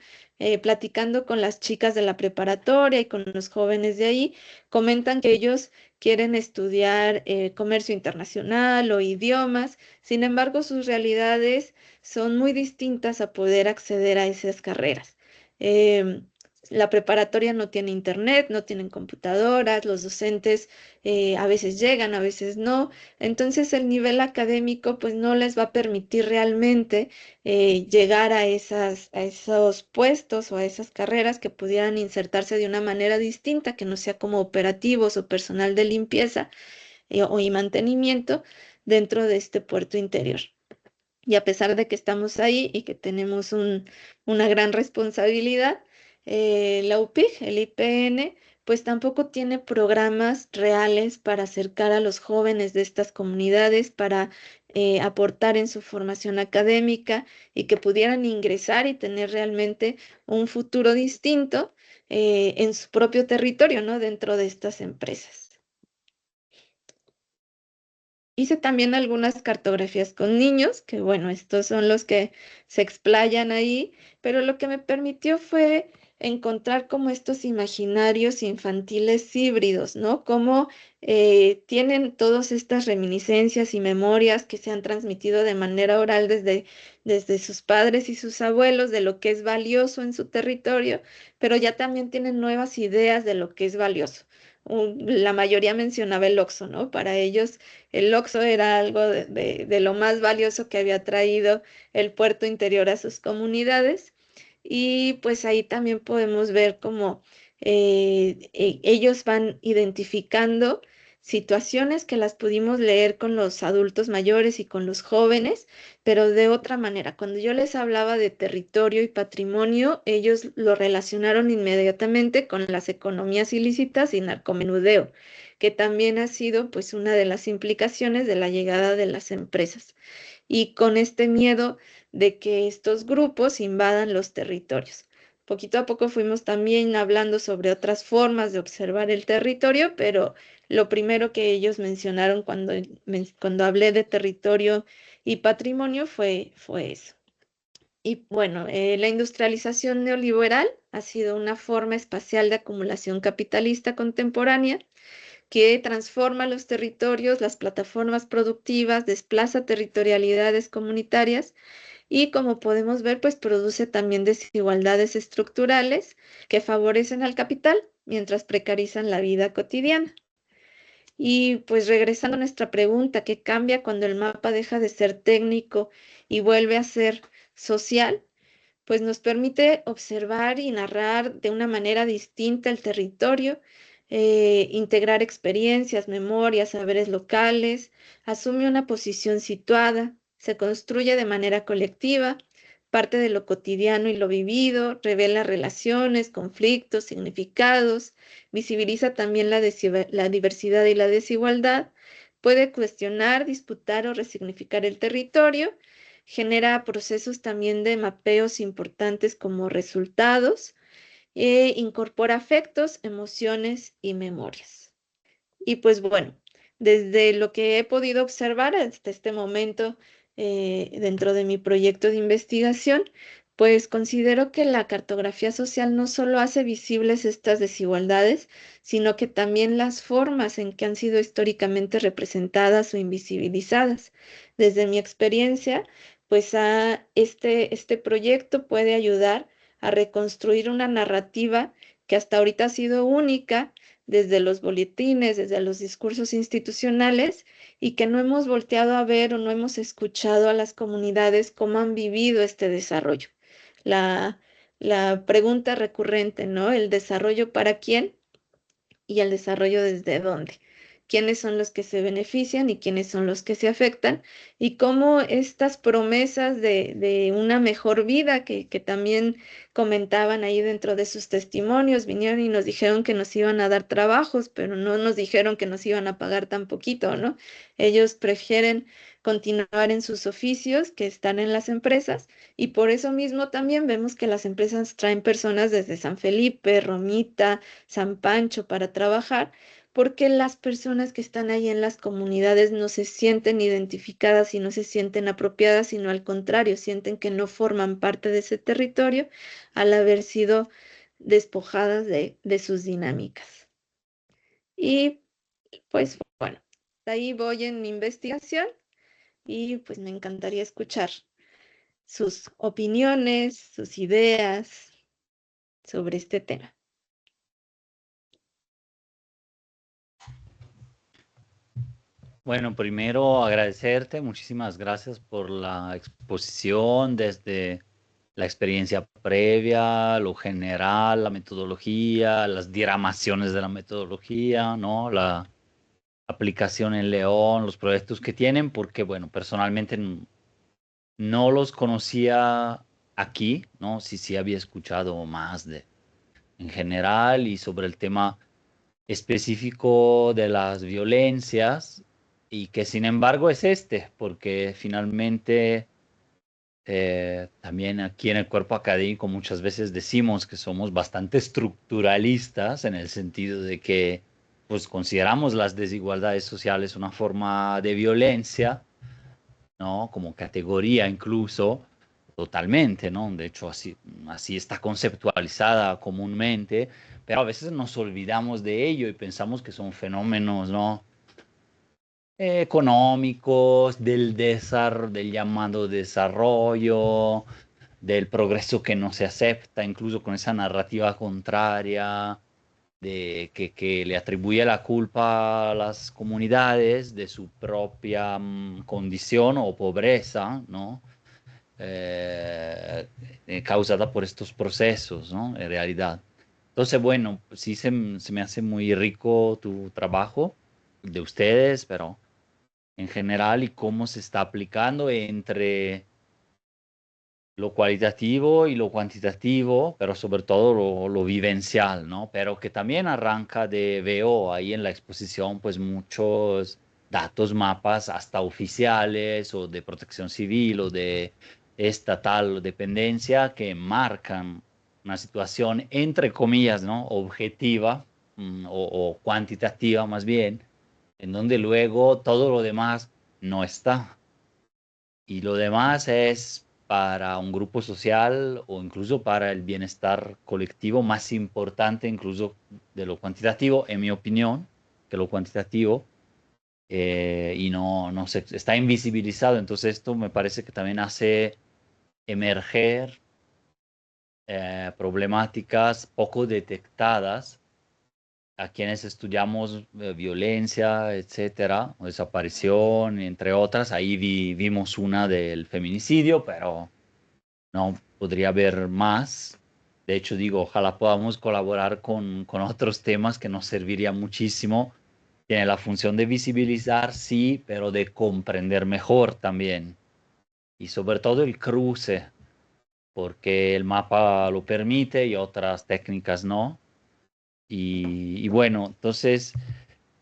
Platicando con las chicas de la preparatoria y con los jóvenes de ahí, comentan que ellos quieren estudiar comercio internacional o idiomas. Sin embargo, sus realidades son muy distintas a poder acceder a esas carreras. La preparatoria no tiene internet, no tienen computadoras, los docentes a veces llegan, a veces no. Entonces el nivel académico pues no les va a permitir realmente llegar a esos puestos o a esas carreras que pudieran insertarse de una manera distinta, que no sea como operativos o personal de limpieza y mantenimiento dentro de este puerto interior. Y a pesar de que estamos ahí y que tenemos una gran responsabilidad, la UPIG, el IPN, pues tampoco tiene programas reales para acercar a los jóvenes de estas comunidades, para aportar en su formación académica y que pudieran ingresar y tener realmente un futuro distinto en su propio territorio, ¿no? Dentro de estas empresas. Hice también algunas cartografías con niños, que bueno, estos son los que se explayan ahí, pero lo que me permitió fue encontrar como estos imaginarios infantiles híbridos, ¿no? Cómo tienen todas estas reminiscencias y memorias que se han transmitido de manera oral desde sus padres y sus abuelos de lo que es valioso en su territorio, pero ya también tienen nuevas ideas de lo que es valioso. La mayoría mencionaba el Oxxo, ¿no? Para ellos el Oxxo era algo de lo más valioso que había traído el puerto interior a sus comunidades. Y pues ahí también podemos ver cómo ellos van identificando situaciones que las pudimos leer con los adultos mayores y con los jóvenes, pero de otra manera. Cuando yo les hablaba de territorio y patrimonio, ellos lo relacionaron inmediatamente con las economías ilícitas y narcomenudeo, que también ha sido pues una de las implicaciones de la llegada de las empresas y con este miedo de que estos grupos invadan los territorios. Poquito a poco fuimos también hablando sobre otras formas de observar el territorio, pero lo primero que ellos mencionaron cuando hablé de territorio y patrimonio fue eso. Y bueno, la industrialización neoliberal ha sido una forma espacial de acumulación capitalista contemporánea que transforma los territorios, las plataformas productivas, desplaza territorialidades comunitarias y como podemos ver, pues produce también desigualdades estructurales que favorecen al capital mientras precarizan la vida cotidiana. Y pues regresando a nuestra pregunta, ¿qué cambia cuando el mapa deja de ser técnico y vuelve a ser social? Pues nos permite observar y narrar de una manera distinta el territorio, integrar experiencias, memorias, saberes locales, asume una posición situada, se construye de manera colectiva, parte de lo cotidiano y lo vivido, revela relaciones, conflictos, significados, visibiliza también la diversidad y la desigualdad, puede cuestionar, disputar o resignificar el territorio, genera procesos también de mapeos importantes como resultados e incorpora afectos, emociones y memorias. Y pues bueno, desde lo que he podido observar hasta este momento dentro de mi proyecto de investigación, pues considero que la cartografía social no solo hace visibles estas desigualdades, sino que también las formas en que han sido históricamente representadas o invisibilizadas. Desde mi experiencia, pues este proyecto puede ayudar a reconstruir una narrativa que hasta ahorita ha sido única desde los boletines, desde los discursos institucionales y que no hemos volteado a ver o no hemos escuchado a las comunidades cómo han vivido este desarrollo. La, la pregunta recurrente, ¿no? ¿El desarrollo para quién? Y el desarrollo desde dónde. ¿Quiénes son los que se benefician y quiénes son los que se afectan? Y cómo estas promesas de una mejor vida que también comentaban ahí dentro de sus testimonios, vinieron y nos dijeron que nos iban a dar trabajos, pero no nos dijeron que nos iban a pagar tan poquito, ¿no? Ellos prefieren continuar en sus oficios que están en las empresas y por eso mismo también vemos que las empresas traen personas desde San Felipe, Romita, San Pancho para trabajar, porque las personas que están ahí en las comunidades no se sienten identificadas y no se sienten apropiadas, sino al contrario, sienten que no forman parte de ese territorio al haber sido despojadas de sus dinámicas. Y pues bueno, ahí voy en mi investigación y pues me encantaría escuchar sus opiniones, sus ideas sobre este tema. Bueno, primero agradecerte, muchísimas gracias por la exposición desde la experiencia previa, lo general, la metodología, las diramaciones de la metodología, ¿no? La aplicación en León, los proyectos que tienen, porque, bueno, personalmente no los conocía aquí, ¿no? Sí, sí había escuchado más de en general y sobre el tema específico de las violencias y que sin embargo es este, porque finalmente también aquí en el cuerpo académico muchas veces decimos que somos bastante estructuralistas en el sentido de que pues consideramos las desigualdades sociales una forma de violencia, ¿no? Como categoría incluso, totalmente, ¿no? De hecho, así está conceptualizada comúnmente, pero a veces nos olvidamos de ello y pensamos que son fenómenos, ¿no? Económicos, del llamado desarrollo, del progreso que no se acepta, incluso con esa narrativa contraria de que le atribuye la culpa a las comunidades de su propia condición o pobreza, ¿no? Causada por estos procesos, ¿no? En realidad. Entonces, bueno, sí se me hace muy rico tu trabajo de ustedes, pero en general y cómo se está aplicando entre lo cualitativo y lo cuantitativo, pero sobre todo lo vivencial, ¿no? Pero que también arranca veo ahí en la exposición, pues muchos datos, mapas, hasta oficiales o de protección civil o de estatal o dependencia que marcan una situación, entre comillas, ¿no? Objetiva o cuantitativa más bien, en donde luego todo lo demás no está. Y lo demás es para un grupo social o incluso para el bienestar colectivo más importante incluso de lo cuantitativo, en mi opinión, que lo cuantitativo, y no se, está invisibilizado. Entonces esto me parece que también hace emerger problemáticas poco detectadas a quienes estudiamos violencia, etcétera, o desaparición, entre otras. Ahí vimos una del feminicidio, pero no podría haber más. De hecho, digo, ojalá podamos colaborar con otros temas que nos serviría muchísimo. Tiene la función de visibilizar, sí, pero de comprender mejor también. Y sobre todo el cruce, porque el mapa lo permite y otras técnicas no. Y bueno, entonces,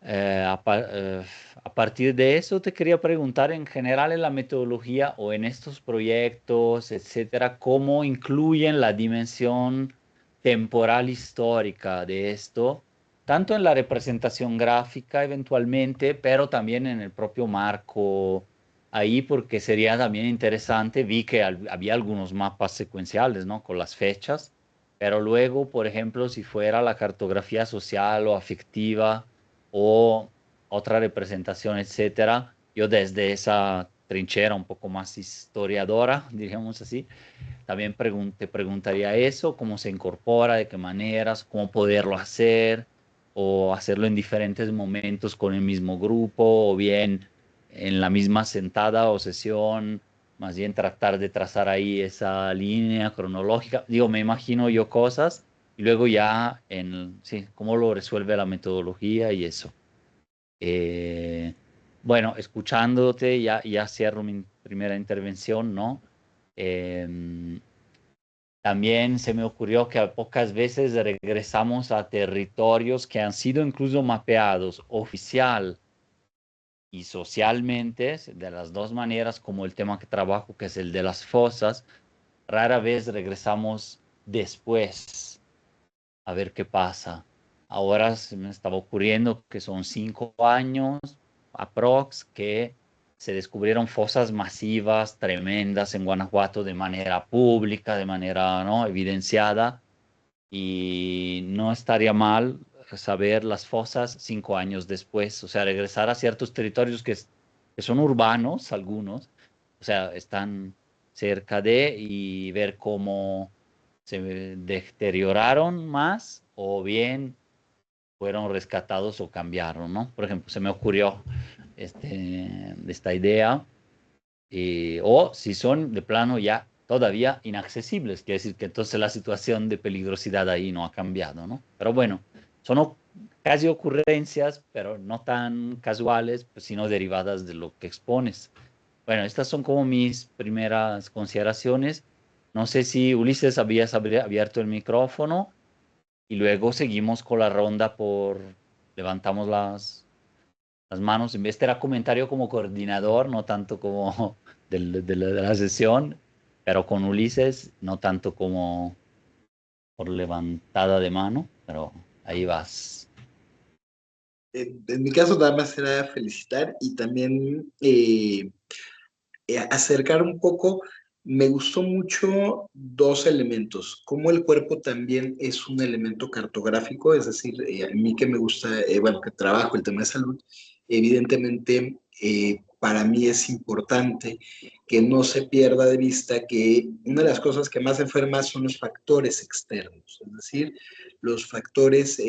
a partir de eso te quería preguntar en general en la metodología o en estos proyectos, etcétera, cómo incluyen la dimensión temporal histórica de esto, tanto en la representación gráfica eventualmente, pero también en el propio marco ahí, porque sería también interesante, vi que había algunos mapas secuenciales, ¿no? Con las fechas. Pero luego, por ejemplo, si fuera la cartografía social o afectiva o otra representación, etcétera, yo desde esa trinchera un poco más historiadora, diríamos así, también te preguntaría eso, cómo se incorpora, de qué maneras, cómo poderlo hacer o hacerlo en diferentes momentos con el mismo grupo o bien en la misma sentada o sesión, más bien tratar de trazar ahí esa línea cronológica. Digo, me imagino yo cosas y luego ya sí, cómo lo resuelve la metodología y eso. Eh, bueno, escuchándote, ya cierro mi primera intervención, ¿no? Em, También se me ocurrió que pocas veces regresamos a territorios que han sido incluso mapeados oficial y socialmente, de las dos maneras, como el tema que trabajo, que es el de las fosas. Rara vez regresamos después a ver qué pasa. Ahora se me estaba ocurriendo que son 5 años aprox que se descubrieron fosas masivas, tremendas en Guanajuato de manera pública, de manera, ¿no? Evidenciada. Y no estaría mal saber las fosas 5 años después, o sea, regresar a ciertos territorios que son urbanos, algunos, o sea, están cerca de, y ver cómo se deterioraron más o bien fueron rescatados o cambiaron, ¿no? Por ejemplo, se me ocurrió esta idea, o si son de plano ya todavía inaccesibles, quiere decir que entonces la situación de peligrosidad ahí no ha cambiado, ¿no? Pero bueno, son casi ocurrencias, pero no tan casuales, pues, sino derivadas de lo que expones. Bueno, estas son como mis primeras consideraciones. No sé si Ulises habías abierto el micrófono y luego seguimos con la ronda levantamos las manos. Este era comentario como coordinador, no tanto como de la sesión, pero con Ulises, no tanto como por levantada de mano, pero ahí vas. En mi caso nada más era felicitar y también acercar un poco. Me gustó mucho dos elementos, como el cuerpo también es un elemento cartográfico, es decir, a mí que me gusta, bueno, que trabajo el tema de salud, evidentemente para mí es importante que no se pierda de vista que una de las cosas que más enferma son los factores externos, es decir, los factores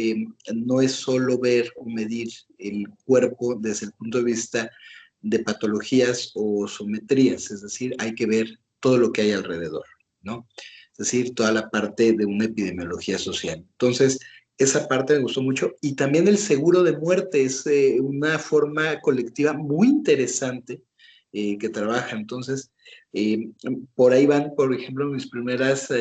no es solo ver o medir el cuerpo desde el punto de vista de patologías o sometrías, es decir, hay que ver todo lo que hay alrededor, ¿no? Es decir, toda la parte de una epidemiología social. Entonces, esa parte me gustó mucho. Y también el seguro de muerte es una forma colectiva muy interesante que trabaja. Entonces, por ahí van, por ejemplo, mis primeras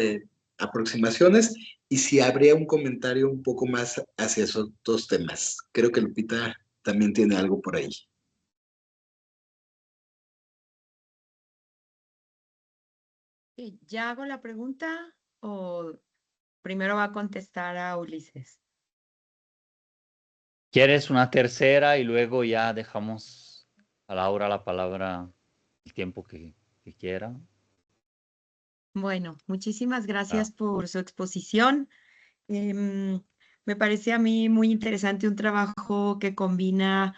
aproximaciones y si habría un comentario un poco más hacia esos dos temas. Creo que Lupita también tiene algo por ahí. ¿Ya hago la pregunta o primero va a contestar a Ulises? ¿Quieres una tercera y luego ya dejamos a Laura la palabra el tiempo que quiera? Bueno, muchísimas gracias por su exposición. Me parece a mí muy interesante un trabajo que combina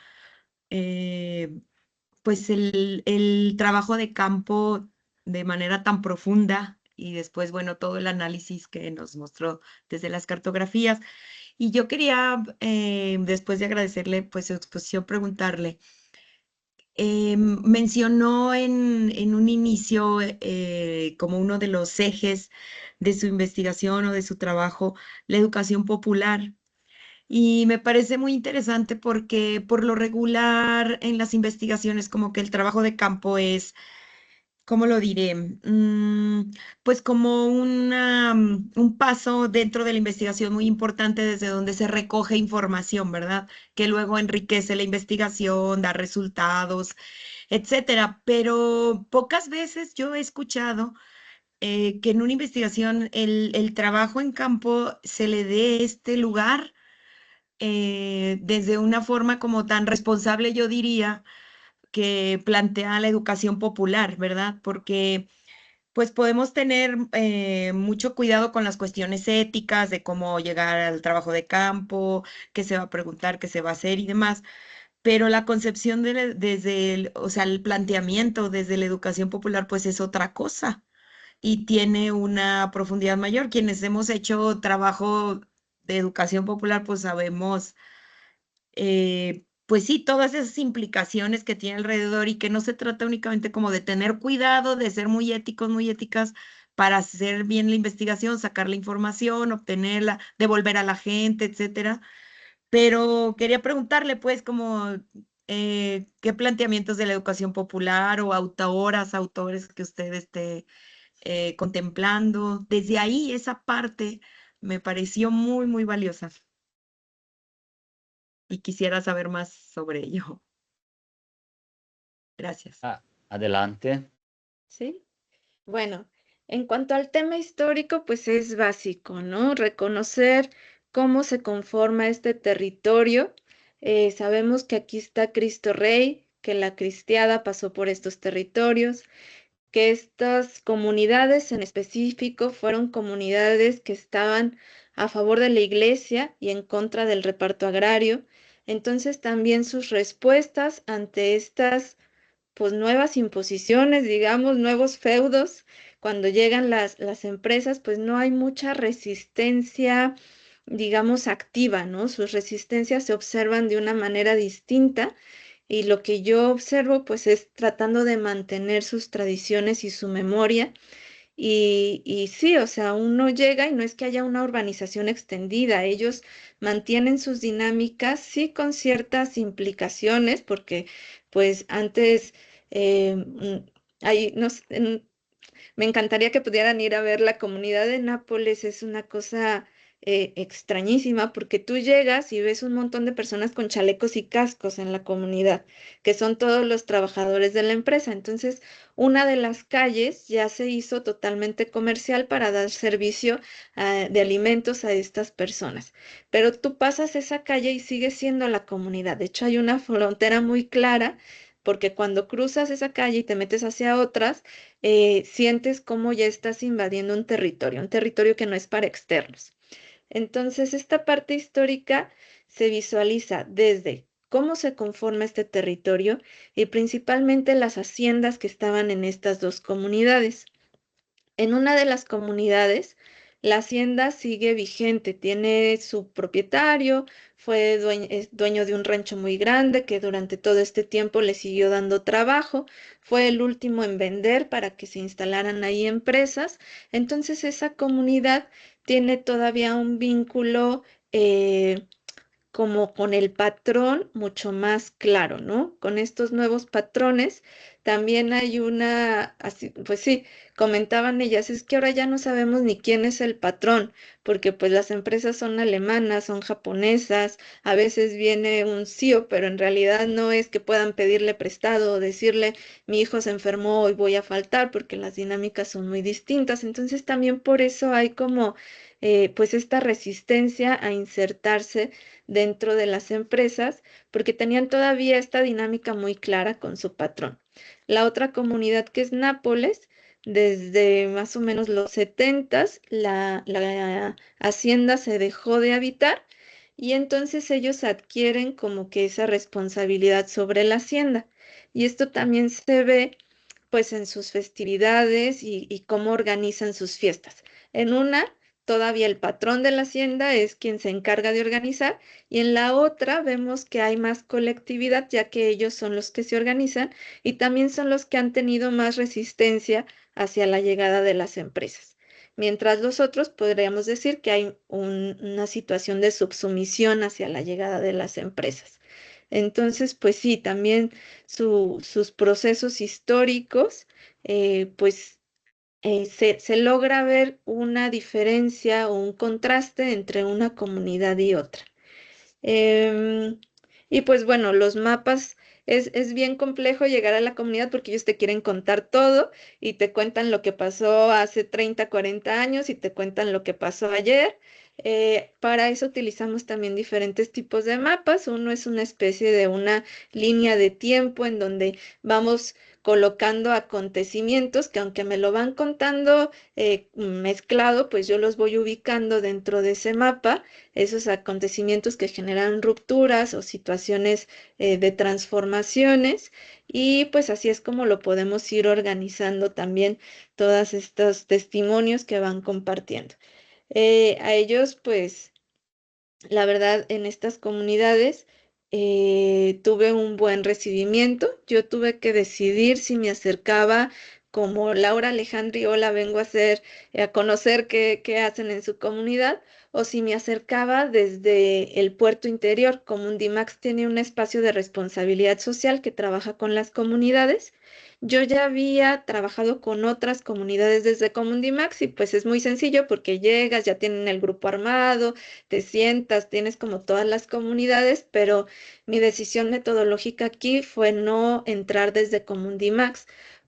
pues el trabajo de campo de manera tan profunda y después, bueno, todo el análisis que nos mostró desde las cartografías. Y yo quería, después de agradecerle pues su exposición, preguntarle, mencionó en un inicio como uno de los ejes de su investigación o de su trabajo la educación popular. Y me parece muy interesante porque por lo regular en las investigaciones como que el trabajo de campo es, ¿cómo lo diré? Pues como un paso dentro de la investigación muy importante desde donde se recoge información, ¿verdad? Que luego enriquece la investigación, da resultados, etcétera. Pero pocas veces yo he escuchado que en una investigación el trabajo en campo se le dé este lugar desde una forma como tan responsable, yo diría, que plantea la educación popular, ¿verdad? Porque pues podemos tener mucho cuidado con las cuestiones éticas de cómo llegar al trabajo de campo, qué se va a preguntar, qué se va a hacer y demás, pero la concepción desde o sea, el planteamiento desde la educación popular pues es otra cosa y tiene una profundidad mayor. Quienes hemos hecho trabajo de educación popular pues sabemos pues sí, todas esas implicaciones que tiene alrededor y que no se trata únicamente como de tener cuidado, de ser muy éticos, muy éticas para hacer bien la investigación, sacar la información, obtenerla, devolver a la gente, etcétera. Pero quería preguntarle, pues, como, ¿qué planteamientos de la educación popular o autoras, autores que usted esté contemplando? Desde ahí, esa parte me pareció muy, muy valiosa y quisiera saber más sobre ello. Gracias. Adelante. ¿Sí? Bueno, en cuanto al tema histórico, pues es básico, ¿no? Reconocer cómo se conforma este territorio. Sabemos que aquí está Cristo Rey, que la cristiada pasó por estos territorios, que estas comunidades en específico fueron comunidades que estaban a favor de la iglesia y en contra del reparto agrario. Entonces también sus respuestas ante estas pues nuevas imposiciones, digamos, nuevos feudos, cuando llegan las empresas, pues no hay mucha resistencia, digamos, activa, ¿no? Sus resistencias se observan de una manera distinta y lo que yo observo, pues es tratando de mantener sus tradiciones y su memoria. Y sí, o sea, uno llega y no es que haya una urbanización extendida, ellos mantienen sus dinámicas, sí con ciertas implicaciones, porque pues antes hay, no sé, me encantaría que pudieran ir a ver la comunidad de Nápoles, es una cosa extrañísima porque tú llegas y ves un montón de personas con chalecos y cascos en la comunidad, que son todos los trabajadores de la empresa. Entonces, una de las calles ya se hizo totalmente comercial para dar servicio de alimentos a estas personas. Pero tú pasas esa calle y sigue siendo la comunidad. De hecho, hay una frontera muy clara porque cuando cruzas esa calle y te metes hacia otras, sientes como ya estás invadiendo un territorio que no es para externos. Entonces, esta parte histórica se visualiza desde cómo se conforma este territorio y principalmente las haciendas que estaban en estas dos comunidades. En una de las comunidades, la hacienda sigue vigente, tiene su propietario, fue es dueño de un rancho muy grande que durante todo este tiempo le siguió dando trabajo, fue el último en vender para que se instalaran ahí empresas. Entonces esa comunidad tiene todavía un vínculo como con el patrón mucho más claro, ¿no? Con estos nuevos patrones también hay una, así, pues sí, comentaban ellas, es que ahora ya no sabemos ni quién es el patrón, porque pues las empresas son alemanas, son japonesas, a veces viene un CEO, pero en realidad no es que puedan pedirle prestado o decirle, mi hijo se enfermó, hoy voy a faltar, porque las dinámicas son muy distintas. Entonces también por eso hay como pues esta resistencia a insertarse dentro de las empresas porque tenían todavía esta dinámica muy clara con su patrón. La otra comunidad que es Nápoles, desde más o menos los 70s, la hacienda se dejó de habitar y entonces ellos adquieren como que esa responsabilidad sobre la hacienda. Y esto también se ve pues en sus festividades y cómo organizan sus fiestas. En una, todavía el patrón de la hacienda es quien se encarga de organizar y en la otra vemos que hay más colectividad, ya que ellos son los que se organizan y también son los que han tenido más resistencia hacia la llegada de las empresas. Mientras los otros podríamos decir que hay una situación de subsumisión hacia la llegada de las empresas. Entonces, pues sí, también sus procesos históricos, pues se logra ver una diferencia o un contraste entre una comunidad y otra. Em, y pues bueno, los mapas es bien complejo llegar a la comunidad porque ellos te quieren contar todo y te cuentan lo que pasó hace 30, 40 años y te cuentan lo que pasó ayer. Para eso utilizamos también diferentes tipos de mapas. Uno es una especie de una línea de tiempo en donde vamos colocando acontecimientos que aunque me lo van contando mezclado, pues yo los voy ubicando dentro de ese mapa esos acontecimientos que generan rupturas o situaciones de transformaciones y pues así es como lo podemos ir organizando también todos estos testimonios que van compartiendo. A ellos pues la verdad en estas comunidades tuve un buen recibimiento. Yo tuve que decidir si me acercaba como Laura Alejandri, hola, vengo a hacer, a conocer qué hacen en su comunidad, o si me acercaba desde el puerto interior. Comundimax tiene un espacio de responsabilidad social que trabaja con las comunidades. Yo ya había trabajado con otras comunidades desde Comundimax y pues es muy sencillo porque llegas, ya tienen el grupo armado, te sientas, tienes como todas las comunidades, pero mi decisión metodológica aquí fue no entrar desde Comundimax,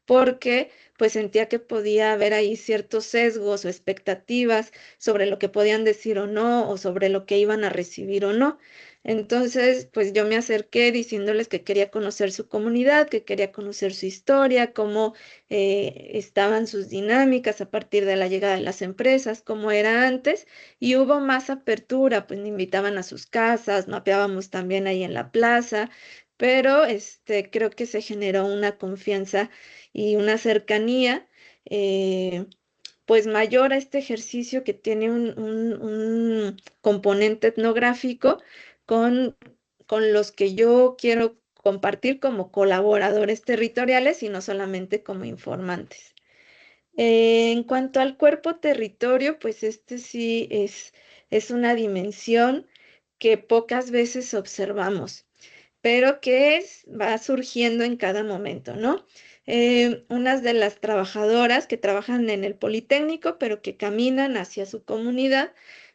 porque pues sentía que podía haber ahí ciertos sesgos o expectativas sobre lo que podían decir o no, o sobre lo que iban a recibir o no. Entonces, pues yo me acerqué diciéndoles que quería conocer su comunidad, que quería conocer su historia, cómo estaban sus dinámicas a partir de la llegada de las empresas, cómo era antes, y hubo más apertura, pues me invitaban a sus casas, mapeábamos también ahí en la plaza, pero creo que se generó una confianza y una cercanía, pues mayor a este ejercicio que tiene un componente etnográfico con, con los que yo quiero compartir como colaboradores territoriales y no solamente como informantes. En cuanto al cuerpo territorio, pues sí es una dimensión que pocas veces observamos, pero que va surgiendo en cada momento, ¿no? Unas de las trabajadoras que trabajan en el Politécnico, pero que caminan hacia su comunidad,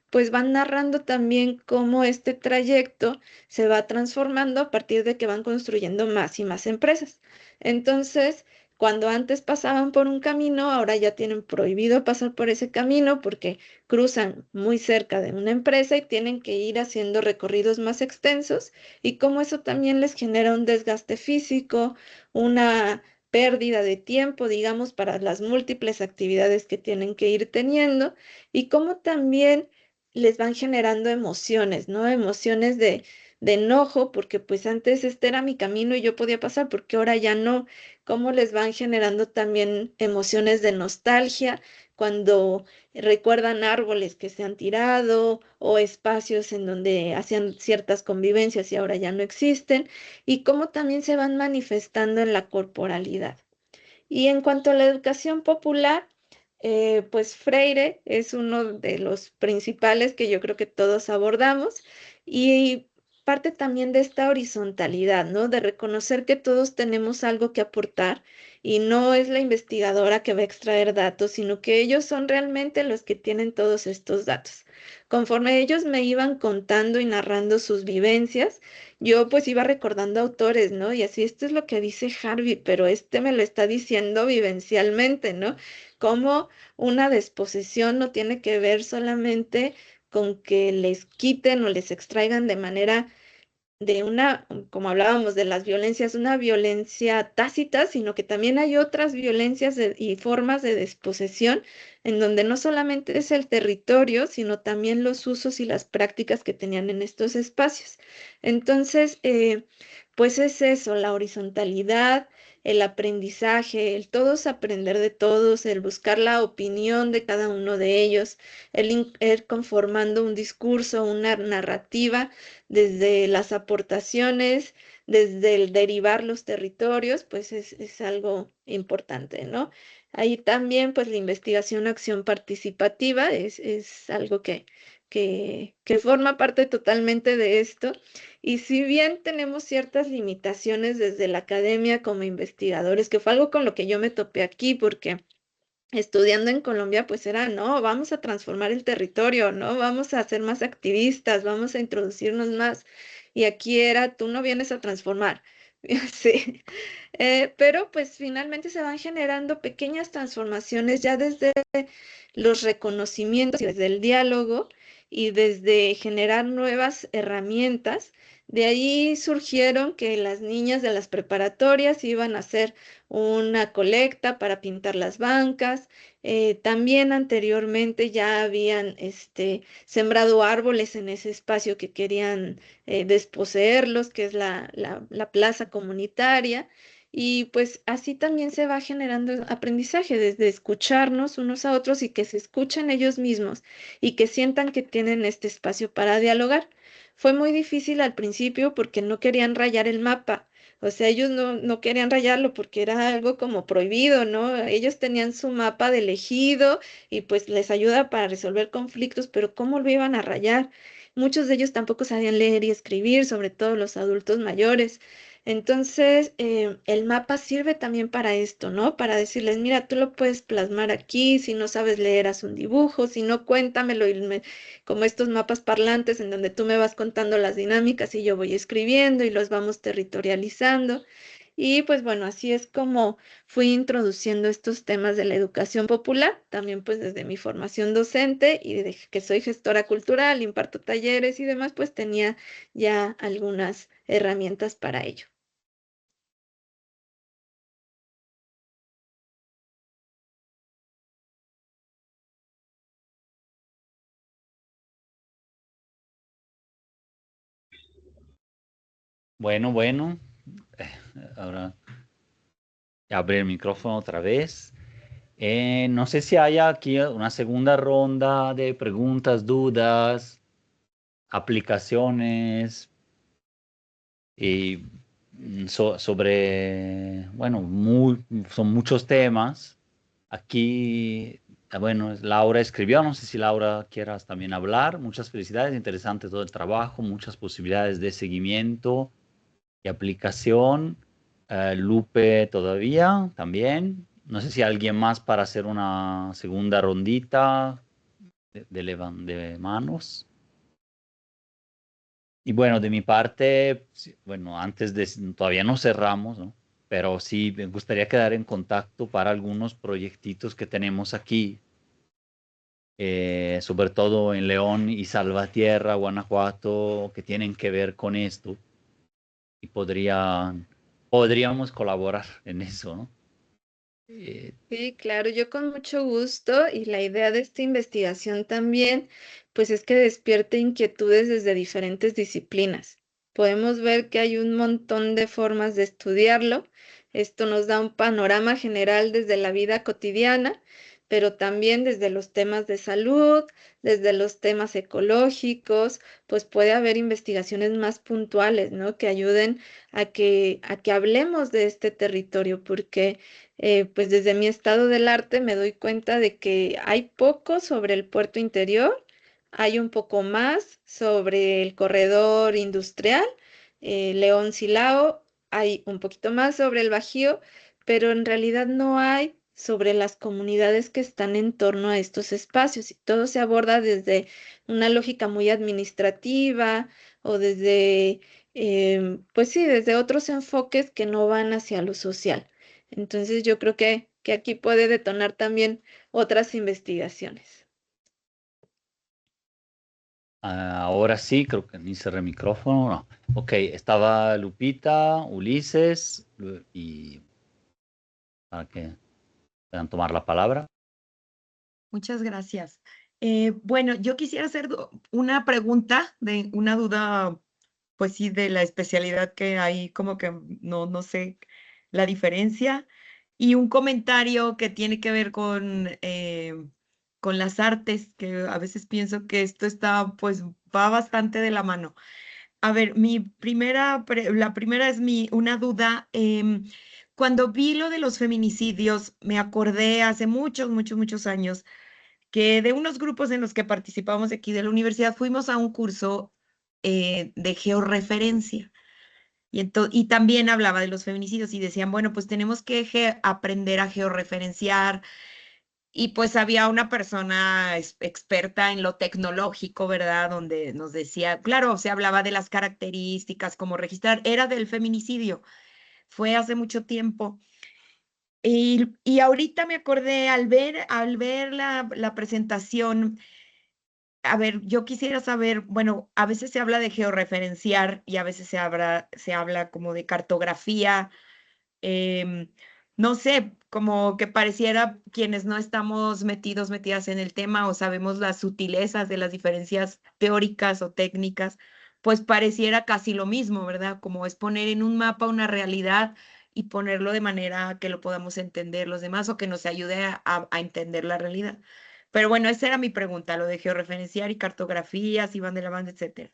pues van narrando también cómo este trayecto se va transformando a partir de que van construyendo más y más empresas. Entonces, cuando antes pasaban por un camino, ahora ya tienen prohibido pasar por ese camino porque cruzan muy cerca de una empresa y tienen que ir haciendo recorridos más extensos y cómo eso también les genera un desgaste físico, una pérdida de tiempo, digamos, para las múltiples actividades que tienen que ir teniendo y cómo también les van generando emociones, ¿no? Emociones de enojo, porque pues antes este era mi camino y yo podía pasar, porque ahora ya no. Cómo les van generando también emociones de nostalgia cuando recuerdan árboles que se han tirado o espacios en donde hacían ciertas convivencias y ahora ya no existen, y cómo también se van manifestando en la corporalidad. Y en cuanto a la educación popular, pues Freire es uno de los principales que yo creo que todos abordamos y parte también de esta horizontalidad, ¿no? De reconocer que todos tenemos algo que aportar y no es la investigadora que va a extraer datos, sino que ellos son realmente los que tienen todos estos datos. Conforme ellos me iban contando y narrando sus vivencias, yo pues iba recordando autores, ¿no? Y así, esto es lo que dice Harvey, pero este me lo está diciendo vivencialmente, ¿no? Como una desposesión no tiene que ver solamente con que les quiten o les extraigan de manera de una, como hablábamos de las violencias, una violencia tácita, sino que también hay otras violencias y formas de desposesión en donde no solamente es el territorio, sino también los usos y las prácticas que tenían en estos espacios. Entonces, pues es eso, la horizontalidad, el aprendizaje, el todos aprender de todos, el buscar la opinión de cada uno de ellos, el ir conformando un discurso, una narrativa desde las aportaciones, desde el derivar los territorios, pues es algo importante, ¿no? Ahí también, pues la investigación, acción participativa es algo que forma parte totalmente de esto. Y si bien tenemos ciertas limitaciones desde la academia como investigadores, que fue algo con lo que yo me topé aquí, porque estudiando en Colombia, pues era, no, vamos a transformar el territorio, ¿no? Vamos a ser más activistas, vamos a introducirnos más. Y aquí era, tú no vienes a transformar. Sí. Pero pues finalmente se van generando pequeñas transformaciones ya desde los reconocimientos y desde el diálogo y desde generar nuevas herramientas. De ahí surgieron que las niñas de las preparatorias iban a hacer una colecta para pintar las bancas. También anteriormente ya habían sembrado árboles en ese espacio que querían desposeerlos, que es la plaza comunitaria. Y pues así también se va generando aprendizaje, desde escucharnos unos a otros y que se escuchen ellos mismos y que sientan que tienen este espacio para dialogar. Fue muy difícil al principio porque no querían rayar el mapa. O sea, ellos no querían rayarlo porque era algo como prohibido, ¿no? Ellos tenían su mapa de ejido y pues les ayuda para resolver conflictos, pero ¿cómo lo iban a rayar? Muchos de ellos tampoco sabían leer y escribir, sobre todo los adultos mayores. Entonces, el mapa sirve también para esto, ¿no? Para decirles, mira, tú lo puedes plasmar aquí, si no sabes leer, haz un dibujo, si no, cuéntamelo, como estos mapas parlantes en donde tú me vas contando las dinámicas y yo voy escribiendo y los vamos territorializando. Y pues bueno, así es como fui introduciendo estos temas de la educación popular, también pues desde mi formación docente y desde que soy gestora cultural, imparto talleres y demás, pues tenía ya algunas herramientas para ello. Bueno, eh, ahora abrir el micrófono otra vez. No sé si haya aquí una segunda ronda de preguntas, dudas, aplicaciones y sobre, bueno, son muchos temas. Aquí, bueno, Laura escribió, no sé si Laura quieras también hablar. Muchas felicidades, interesante todo el trabajo, muchas posibilidades de seguimiento y aplicación. Lupe todavía también. No sé si alguien más para hacer una segunda rondita de manos. Y bueno, de mi parte, sí, bueno, todavía no cerramos, ¿no? Pero sí me gustaría quedar en contacto para algunos proyectitos que tenemos aquí, sobre todo en León y Salvatierra, Guanajuato, que tienen que ver con esto y podríamos colaborar en eso, ¿no? Eh, Sí, claro, yo con mucho gusto y la idea de esta investigación también, pues es que despierte inquietudes desde diferentes disciplinas. Podemos ver que hay un montón de formas de estudiarlo. Esto nos da un panorama general desde la vida cotidiana, pero también desde los temas de salud, desde los temas ecológicos, pues puede haber investigaciones más puntuales, ¿no? Que ayuden a que hablemos de este territorio, porque pues desde mi estado del arte me doy cuenta de que hay poco sobre el puerto interior, hay un poco más sobre el corredor industrial, León Silao, hay un poquito más sobre el Bajío, pero en realidad no hay sobre las comunidades que están en torno a estos espacios y todo se aborda desde una lógica muy administrativa o desde, pues sí, desde otros enfoques que no van hacia lo social. Entonces yo creo que aquí puede detonar también otras investigaciones. ahora sí, creo que ni cerré el micrófono, no. Ok, estaba Lupita, Ulises y para que puedan tomar la palabra. Muchas gracias. Bueno, yo quisiera hacer una pregunta de una duda, pues sí, de la especialidad que hay, como que no sé la diferencia, y un comentario que tiene que ver con las artes, que a veces pienso que esto está, pues va bastante de la mano. A ver, la primera es una duda. Cuando vi lo de los feminicidios, me acordé hace muchos años que de unos grupos en los que participamos aquí de la universidad fuimos a un curso de georreferencia. Y también hablaba de los feminicidios y decían, bueno, pues tenemos que aprender a georreferenciar. Y pues había una persona experta en lo tecnológico, ¿verdad? Donde nos decía, claro, se hablaba de las características, cómo registrar, era del feminicidio, fue hace mucho tiempo. Y ahorita me acordé al ver la presentación, a ver, yo quisiera saber, bueno, a veces se habla de georreferenciar y a veces se habla como de cartografía. em, no sé, como que pareciera quienes no estamos metidas en el tema o sabemos las sutilezas de las diferencias teóricas o técnicas, pues pareciera casi lo mismo, ¿verdad? Como es poner en un mapa una realidad y ponerlo de manera que lo podamos entender los demás o que nos ayude a entender la realidad. Pero bueno, esa era mi pregunta, lo de georreferenciar y cartografías, si van de la banda, etcétera.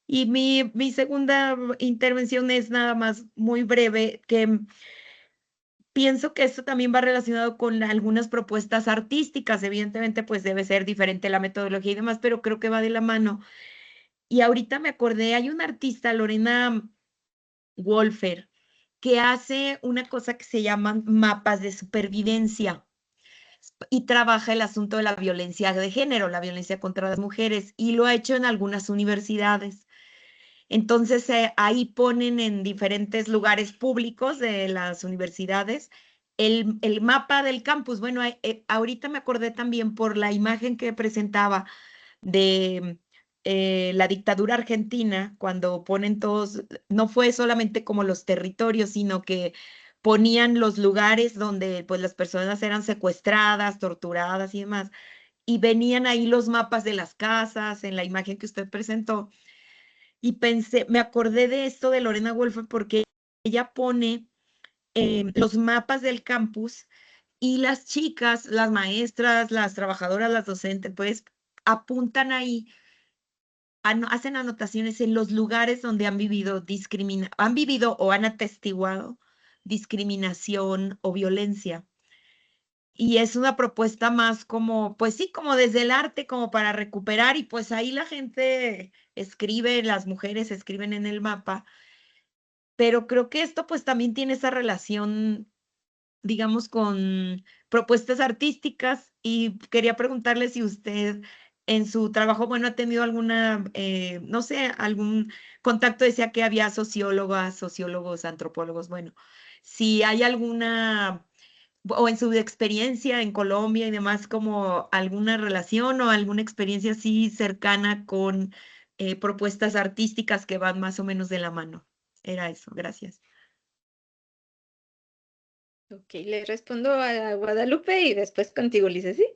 Y mi segunda intervención es nada más muy breve, que pienso que esto también va relacionado con algunas propuestas artísticas. Evidentemente, pues debe ser diferente la metodología y demás, pero creo que va de la mano. Y ahorita me acordé, hay una artista, Lorena Wolfer, que hace una cosa que se llaman mapas de supervivencia y trabaja el asunto de la violencia de género, la violencia contra las mujeres, y lo ha hecho en algunas universidades. Entonces ahí ponen en diferentes lugares públicos de las universidades el mapa del campus. Bueno, ahorita me acordé también por la imagen que presentaba de la dictadura argentina, cuando ponen todos, no fue solamente como los territorios, sino que ponían los lugares donde pues las personas eran secuestradas, torturadas y demás, y venían ahí los mapas de las casas en la imagen que usted presentó, y pensé, me acordé de esto de Lorena Wolfe porque ella pone los mapas del campus y las chicas, las maestras, las trabajadoras, las docentes, pues apuntan ahí, hacen anotaciones en los lugares donde han vivido o han atestiguado discriminación o violencia. Y es una propuesta más como, pues sí, como desde el arte, como para recuperar, y pues ahí la gente escribe, las mujeres escriben en el mapa, pero creo que esto pues también tiene esa relación, digamos, con propuestas artísticas, y quería preguntarle si usted en su trabajo, bueno, ha tenido alguna, no sé, algún contacto, decía que había sociólogas, sociólogos, antropólogos, bueno, si hay alguna, o en su experiencia en Colombia y demás, como alguna relación o alguna experiencia así cercana con propuestas artísticas que van más o menos de la mano. Era eso, gracias. Ok, le respondo a Guadalupe y después contigo, Lisa, ¿sí?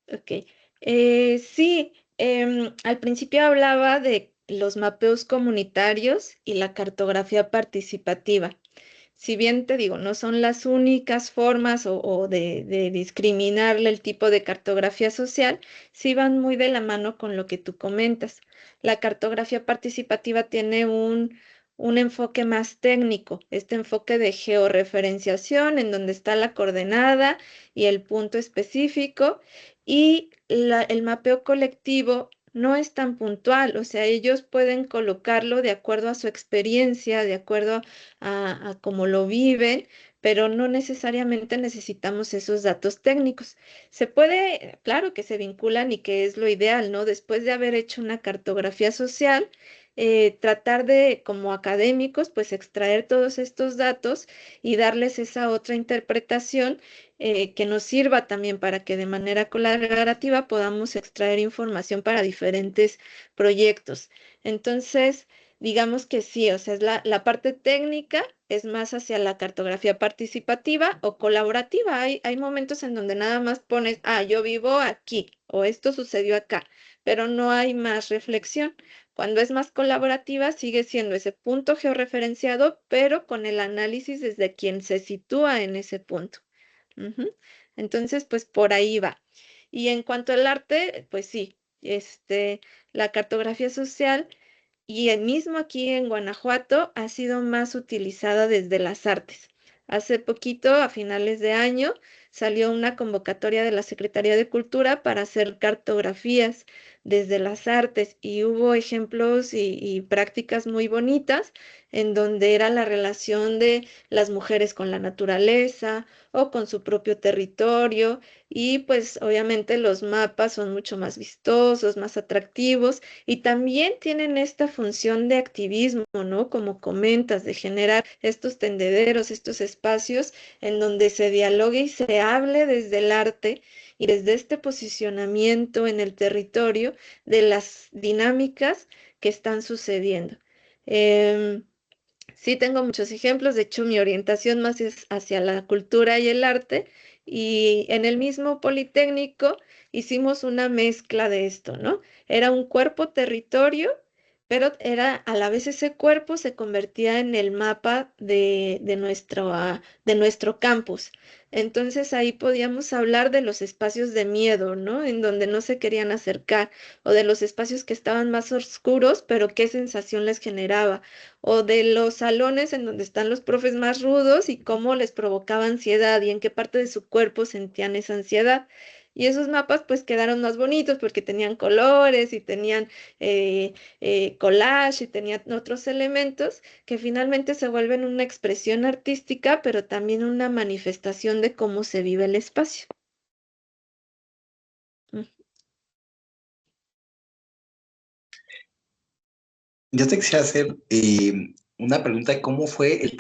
Ok. Sí, al principio hablaba de los mapeos comunitarios y la cartografía participativa. Si bien te digo, no son las únicas formas o de discriminarle el tipo de cartografía social, sí van muy de la mano con lo que tú comentas. La cartografía participativa tiene un enfoque más técnico, este enfoque de georreferenciación, en donde está la coordenada y el punto específico, y el mapeo colectivo no es tan puntual, o sea, ellos pueden colocarlo de acuerdo a su experiencia, de acuerdo a cómo lo viven, pero no necesariamente necesitamos esos datos técnicos. Se puede, claro que se vinculan y que es lo ideal, ¿no? Después de haber hecho una cartografía social, tratar de, como académicos, pues extraer todos estos datos y darles esa otra interpretación que nos sirva también para que de manera colaborativa podamos extraer información para diferentes proyectos. Entonces, digamos que sí, o sea, es la parte técnica es más hacia la cartografía participativa o colaborativa. Hay momentos en donde nada más pones, ah, yo vivo aquí o esto sucedió acá, pero no hay más reflexión. Cuando es más colaborativa, sigue siendo ese punto georreferenciado, pero con el análisis desde quien se sitúa en ese punto. Ujú. Entonces, pues por ahí va. Y en cuanto al arte, pues sí, la cartografía social y el mismo aquí en Guanajuato ha sido más utilizada desde las artes. Hace poquito, a finales de año, salió una convocatoria de la Secretaría de Cultura para hacer cartografías desde las artes y hubo ejemplos y prácticas muy bonitas en donde era la relación de las mujeres con la naturaleza o con su propio territorio y pues obviamente los mapas son mucho más vistosos, más atractivos y también tienen esta función de activismo, ¿no? Como comentas, de generar estos tendederos, estos espacios en donde se dialogue y se hable desde el arte y desde este posicionamiento en el territorio de las dinámicas que están sucediendo. Sí, tengo muchos ejemplos, de hecho mi orientación más es hacia la cultura y el arte y en el mismo Politécnico hicimos una mezcla de esto, ¿no? Era un cuerpo territorio, pero era a la vez ese cuerpo se convertía en el mapa de nuestro campus. Entonces ahí podíamos hablar de los espacios de miedo, ¿no? En donde no se querían acercar, o de los espacios que estaban más oscuros, pero qué sensación les generaba o de los salones en donde están los profes más rudos y cómo les provocaba ansiedad y en qué parte de su cuerpo sentían esa ansiedad. Y esos mapas pues quedaron más bonitos porque tenían colores y tenían collage y tenían otros elementos que finalmente se vuelven una expresión artística, pero también una manifestación de cómo se vive el espacio. Yo te quisiera hacer una pregunta de cómo fue el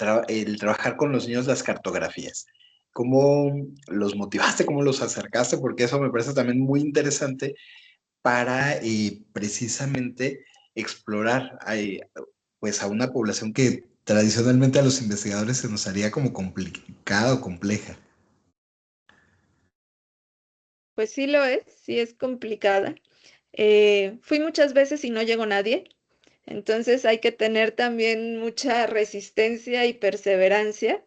trabajar con los niños las cartografías. ¿Cómo los motivaste, cómo los acercaste? Porque eso me parece también muy interesante para precisamente explorar pues a una población que tradicionalmente a los investigadores se nos haría como complicada o compleja. Pues sí lo es, sí es complicada. Fui muchas veces y no llegó nadie, entonces hay que tener también mucha resistencia y perseverancia.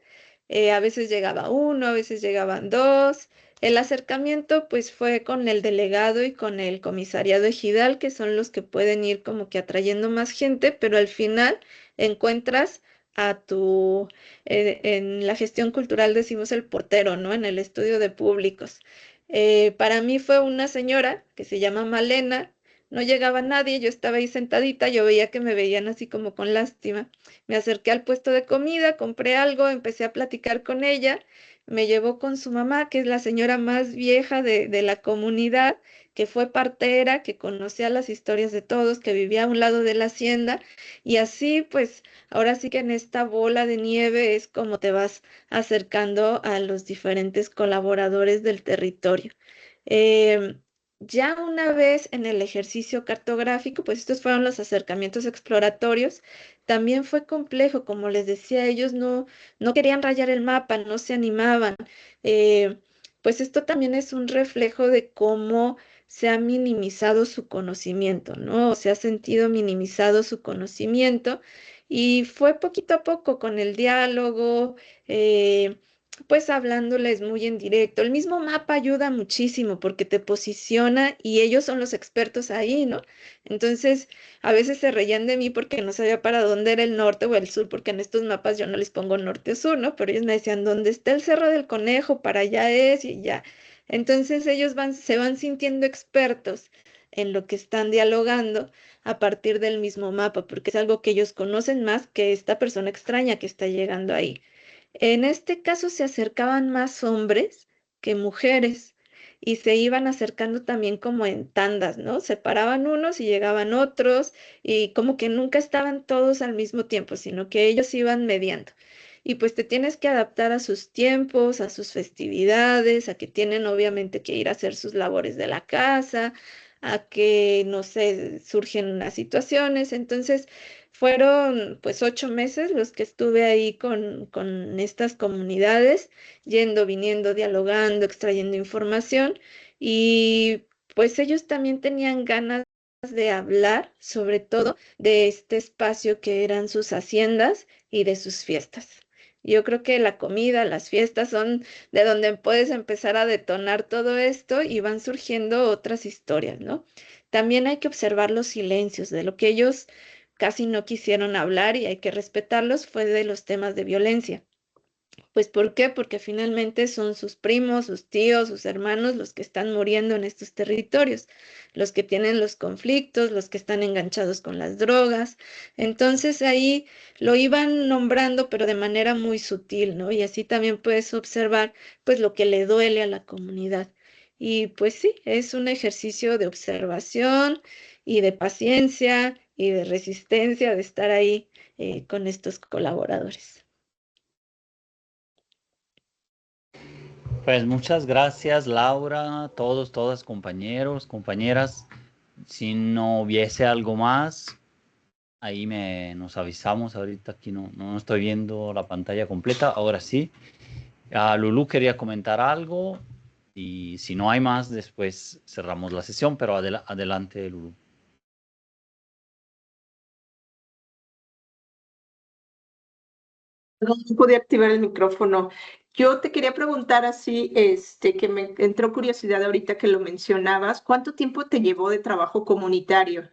A veces llegaba uno, a veces llegaban dos. El acercamiento pues fue con el delegado y con el comisariado ejidal, que son los que pueden ir como que atrayendo más gente, pero al final encuentras a en la gestión cultural decimos el portero, ¿no? En el estudio de públicos. Para mí fue una señora que se llama Malena, no llegaba nadie, yo estaba ahí sentadita, yo veía que me veían así como con lástima. Me acerqué al puesto de comida, compré algo, empecé a platicar con ella, me llevó con su mamá, que es la señora más vieja de la comunidad, que fue partera, que conocía las historias de todos, que vivía a un lado de la hacienda, y así pues ahora sí que en esta bola de nieve es como te vas acercando a los diferentes colaboradores del territorio. Em, ya una vez en el ejercicio cartográfico, pues estos fueron los acercamientos exploratorios, también fue complejo, como les decía, ellos no querían rayar el mapa, no se animaban. Eh, pues esto también es un reflejo de cómo se ha minimizado su conocimiento, ¿no? Se ha sentido minimizado su conocimiento y fue poquito a poco con el diálogo, eh, pues hablándoles muy en directo. El mismo mapa ayuda muchísimo porque te posiciona y ellos son los expertos ahí, ¿no? Entonces, a veces se reían de mí porque no sabía para dónde era el norte o el sur, porque en estos mapas yo no les pongo norte o sur, ¿no? Pero ellos me decían, ¿dónde está el Cerro del Conejo? Para allá es y ya. Entonces ellos se van sintiendo expertos en lo que están dialogando a partir del mismo mapa, porque es algo que ellos conocen más que esta persona extraña que está llegando ahí. En este caso se acercaban más hombres que mujeres y se iban acercando también como en tandas, ¿no? Separaban unos y llegaban otros y como que nunca estaban todos al mismo tiempo, sino que ellos iban mediando. Y pues te tienes que adaptar a sus tiempos, a sus festividades, a que tienen obviamente que ir a hacer sus labores de la casa, a que, no sé, surgen unas situaciones. Entonces, fueron pues 8 meses los que estuve ahí con estas comunidades, yendo, viniendo, dialogando, extrayendo información y pues ellos también tenían ganas de hablar, sobre todo de este espacio que eran sus haciendas y de sus fiestas. Yo creo que la comida, las fiestas son de donde puedes empezar a detonar todo esto y van surgiendo otras historias, ¿no? También hay que observar los silencios de lo que ellos casi no quisieron hablar y hay que respetarlos, fue de los temas de violencia. Pues ¿por qué? Porque finalmente son sus primos, sus tíos, sus hermanos los que están muriendo en estos territorios, los que tienen los conflictos, los que están enganchados con las drogas. Entonces ahí lo iban nombrando, pero de manera muy sutil, ¿no? Y así también puedes observar pues lo que le duele a la comunidad. Y pues sí, es un ejercicio de observación y de paciencia y de resistencia de estar ahí con estos colaboradores. Pues muchas gracias, Laura, todos, todas, compañeros, compañeras. Si no hubiese algo más, ahí nos avisamos. Ahorita aquí no estoy viendo la pantalla completa. Ahora sí. Lulú quería comentar algo y si no hay más, después cerramos la sesión, pero adelante, Lulú. No pude activar el micrófono. Yo te quería preguntar así, que me entró curiosidad ahorita que lo mencionabas, ¿cuánto tiempo te llevó de trabajo comunitario?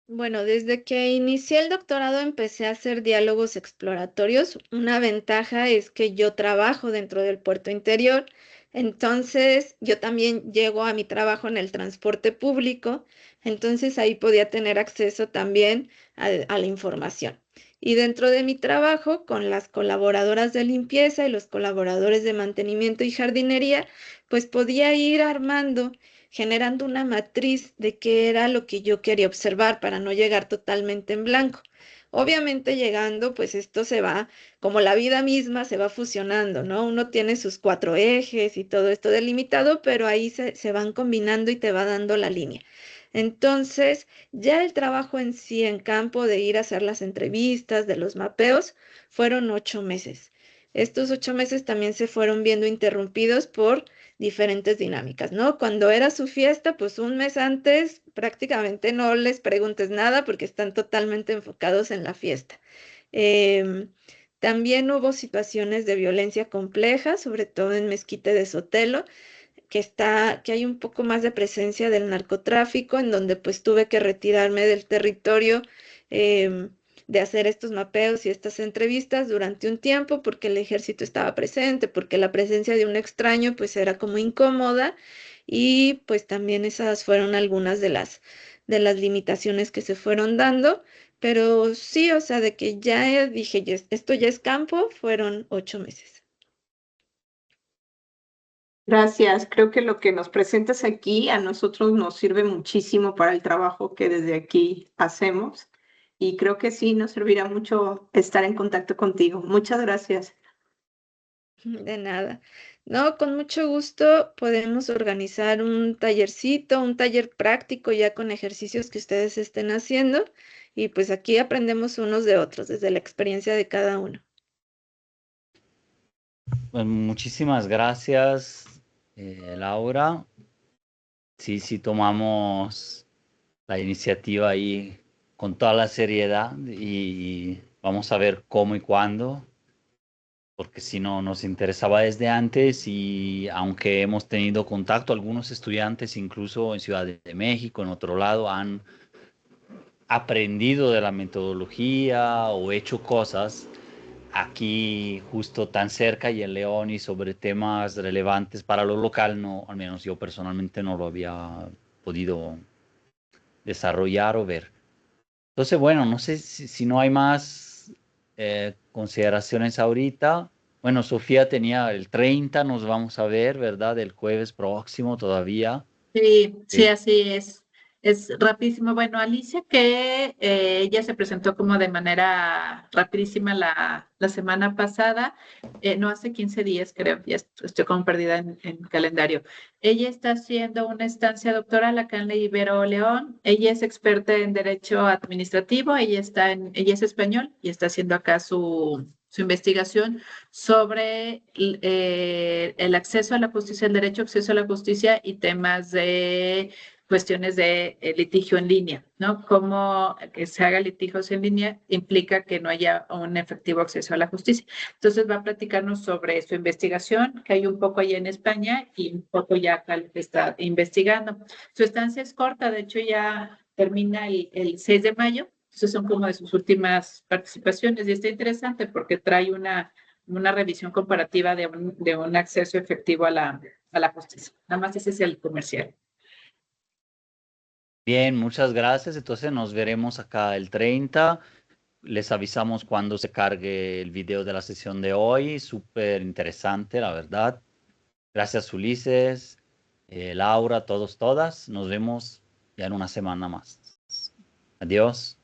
Bueno, desde que inicié el doctorado empecé a hacer diálogos exploratorios. Una ventaja es que yo trabajo dentro del puerto interior, entonces yo también llego a mi trabajo en el transporte público, entonces ahí podía tener acceso también a la información. Y dentro de mi trabajo con las colaboradoras de limpieza y los colaboradores de mantenimiento y jardinería, pues podía ir armando, generando una matriz de qué era lo que yo quería observar para no llegar totalmente en blanco. Obviamente llegando, pues esto se va, como la vida misma, se va fusionando, ¿no? Uno tiene sus 4 ejes y todo esto delimitado, pero ahí se van combinando y te va dando la línea. Entonces, ya el trabajo en sí en campo de ir a hacer las entrevistas, de los mapeos, fueron 8 meses. Estos 8 meses también se fueron viendo interrumpidos por diferentes dinámicas, ¿no? Cuando era su fiesta, pues un mes antes prácticamente no les preguntes nada porque están totalmente enfocados en la fiesta. Em, También hubo situaciones de violencia compleja, sobre todo en Mezquite de Sotelo, que hay un poco más de presencia del narcotráfico, en donde pues tuve que retirarme del territorio, em, de hacer estos mapeos y estas entrevistas durante un tiempo porque el ejército estaba presente, porque la presencia de un extraño pues era como incómoda y pues también esas fueron algunas de las limitaciones que se fueron dando, pero sí, o sea, de que ya dije, esto ya es campo, fueron 8 meses. Gracias. Creo que lo que nos presentas aquí a nosotros nos sirve muchísimo para el trabajo que desde aquí hacemos y creo que sí nos servirá mucho estar en contacto contigo. Muchas gracias. De nada. No, con mucho gusto podemos organizar un tallercito, un taller práctico ya con ejercicios que ustedes estén haciendo y pues aquí aprendemos unos de otros desde la experiencia de cada uno. Pues muchísimas gracias, Laura. Sí, sí, tomamos la iniciativa ahí con toda la seriedad y vamos a ver cómo y cuándo, porque si no nos interesaba desde antes y aunque hemos tenido contacto, algunos estudiantes incluso en Ciudad de México, en otro lado, han aprendido de la metodología o hecho cosas aquí justo tan cerca y en León y sobre temas relevantes para lo local, no, al menos yo personalmente no lo había podido desarrollar o ver. Entonces, bueno, no sé si no hay más consideraciones ahorita. Bueno, Sofía tenía el 30, nos vamos a ver, ¿verdad? El jueves próximo todavía. Sí, sí, Sí. así es. Es rapidísimo. Bueno, Alicia, que ella se presentó como de manera rapidísima la semana pasada, no hace 15 días creo, ya estoy como perdida en calendario. Ella está haciendo una estancia doctoral acá en la Ibero León. Ella es experta en Derecho Administrativo, ella es español y está haciendo acá su investigación sobre el acceso a la justicia, el derecho a acceso a la justicia y temas de cuestiones de litigio en línea, ¿no? Cómo que se haga litigios en línea implica que no haya un efectivo acceso a la justicia. Entonces va a platicarnos sobre su investigación, que hay un poco allá en España y un poco ya acá lo que está investigando. Su estancia es corta, de hecho ya termina el 6 de mayo. Esas son como de sus últimas participaciones y está interesante porque trae una revisión comparativa de un acceso efectivo a la justicia. Nada más ese es el comercial. Bien, muchas gracias. Entonces nos veremos acá el 30. Les avisamos cuando se cargue el video de la sesión de hoy. Súper interesante, la verdad. Gracias, Ulises, Laura, todos, todas. Nos vemos ya en una semana más. Adiós.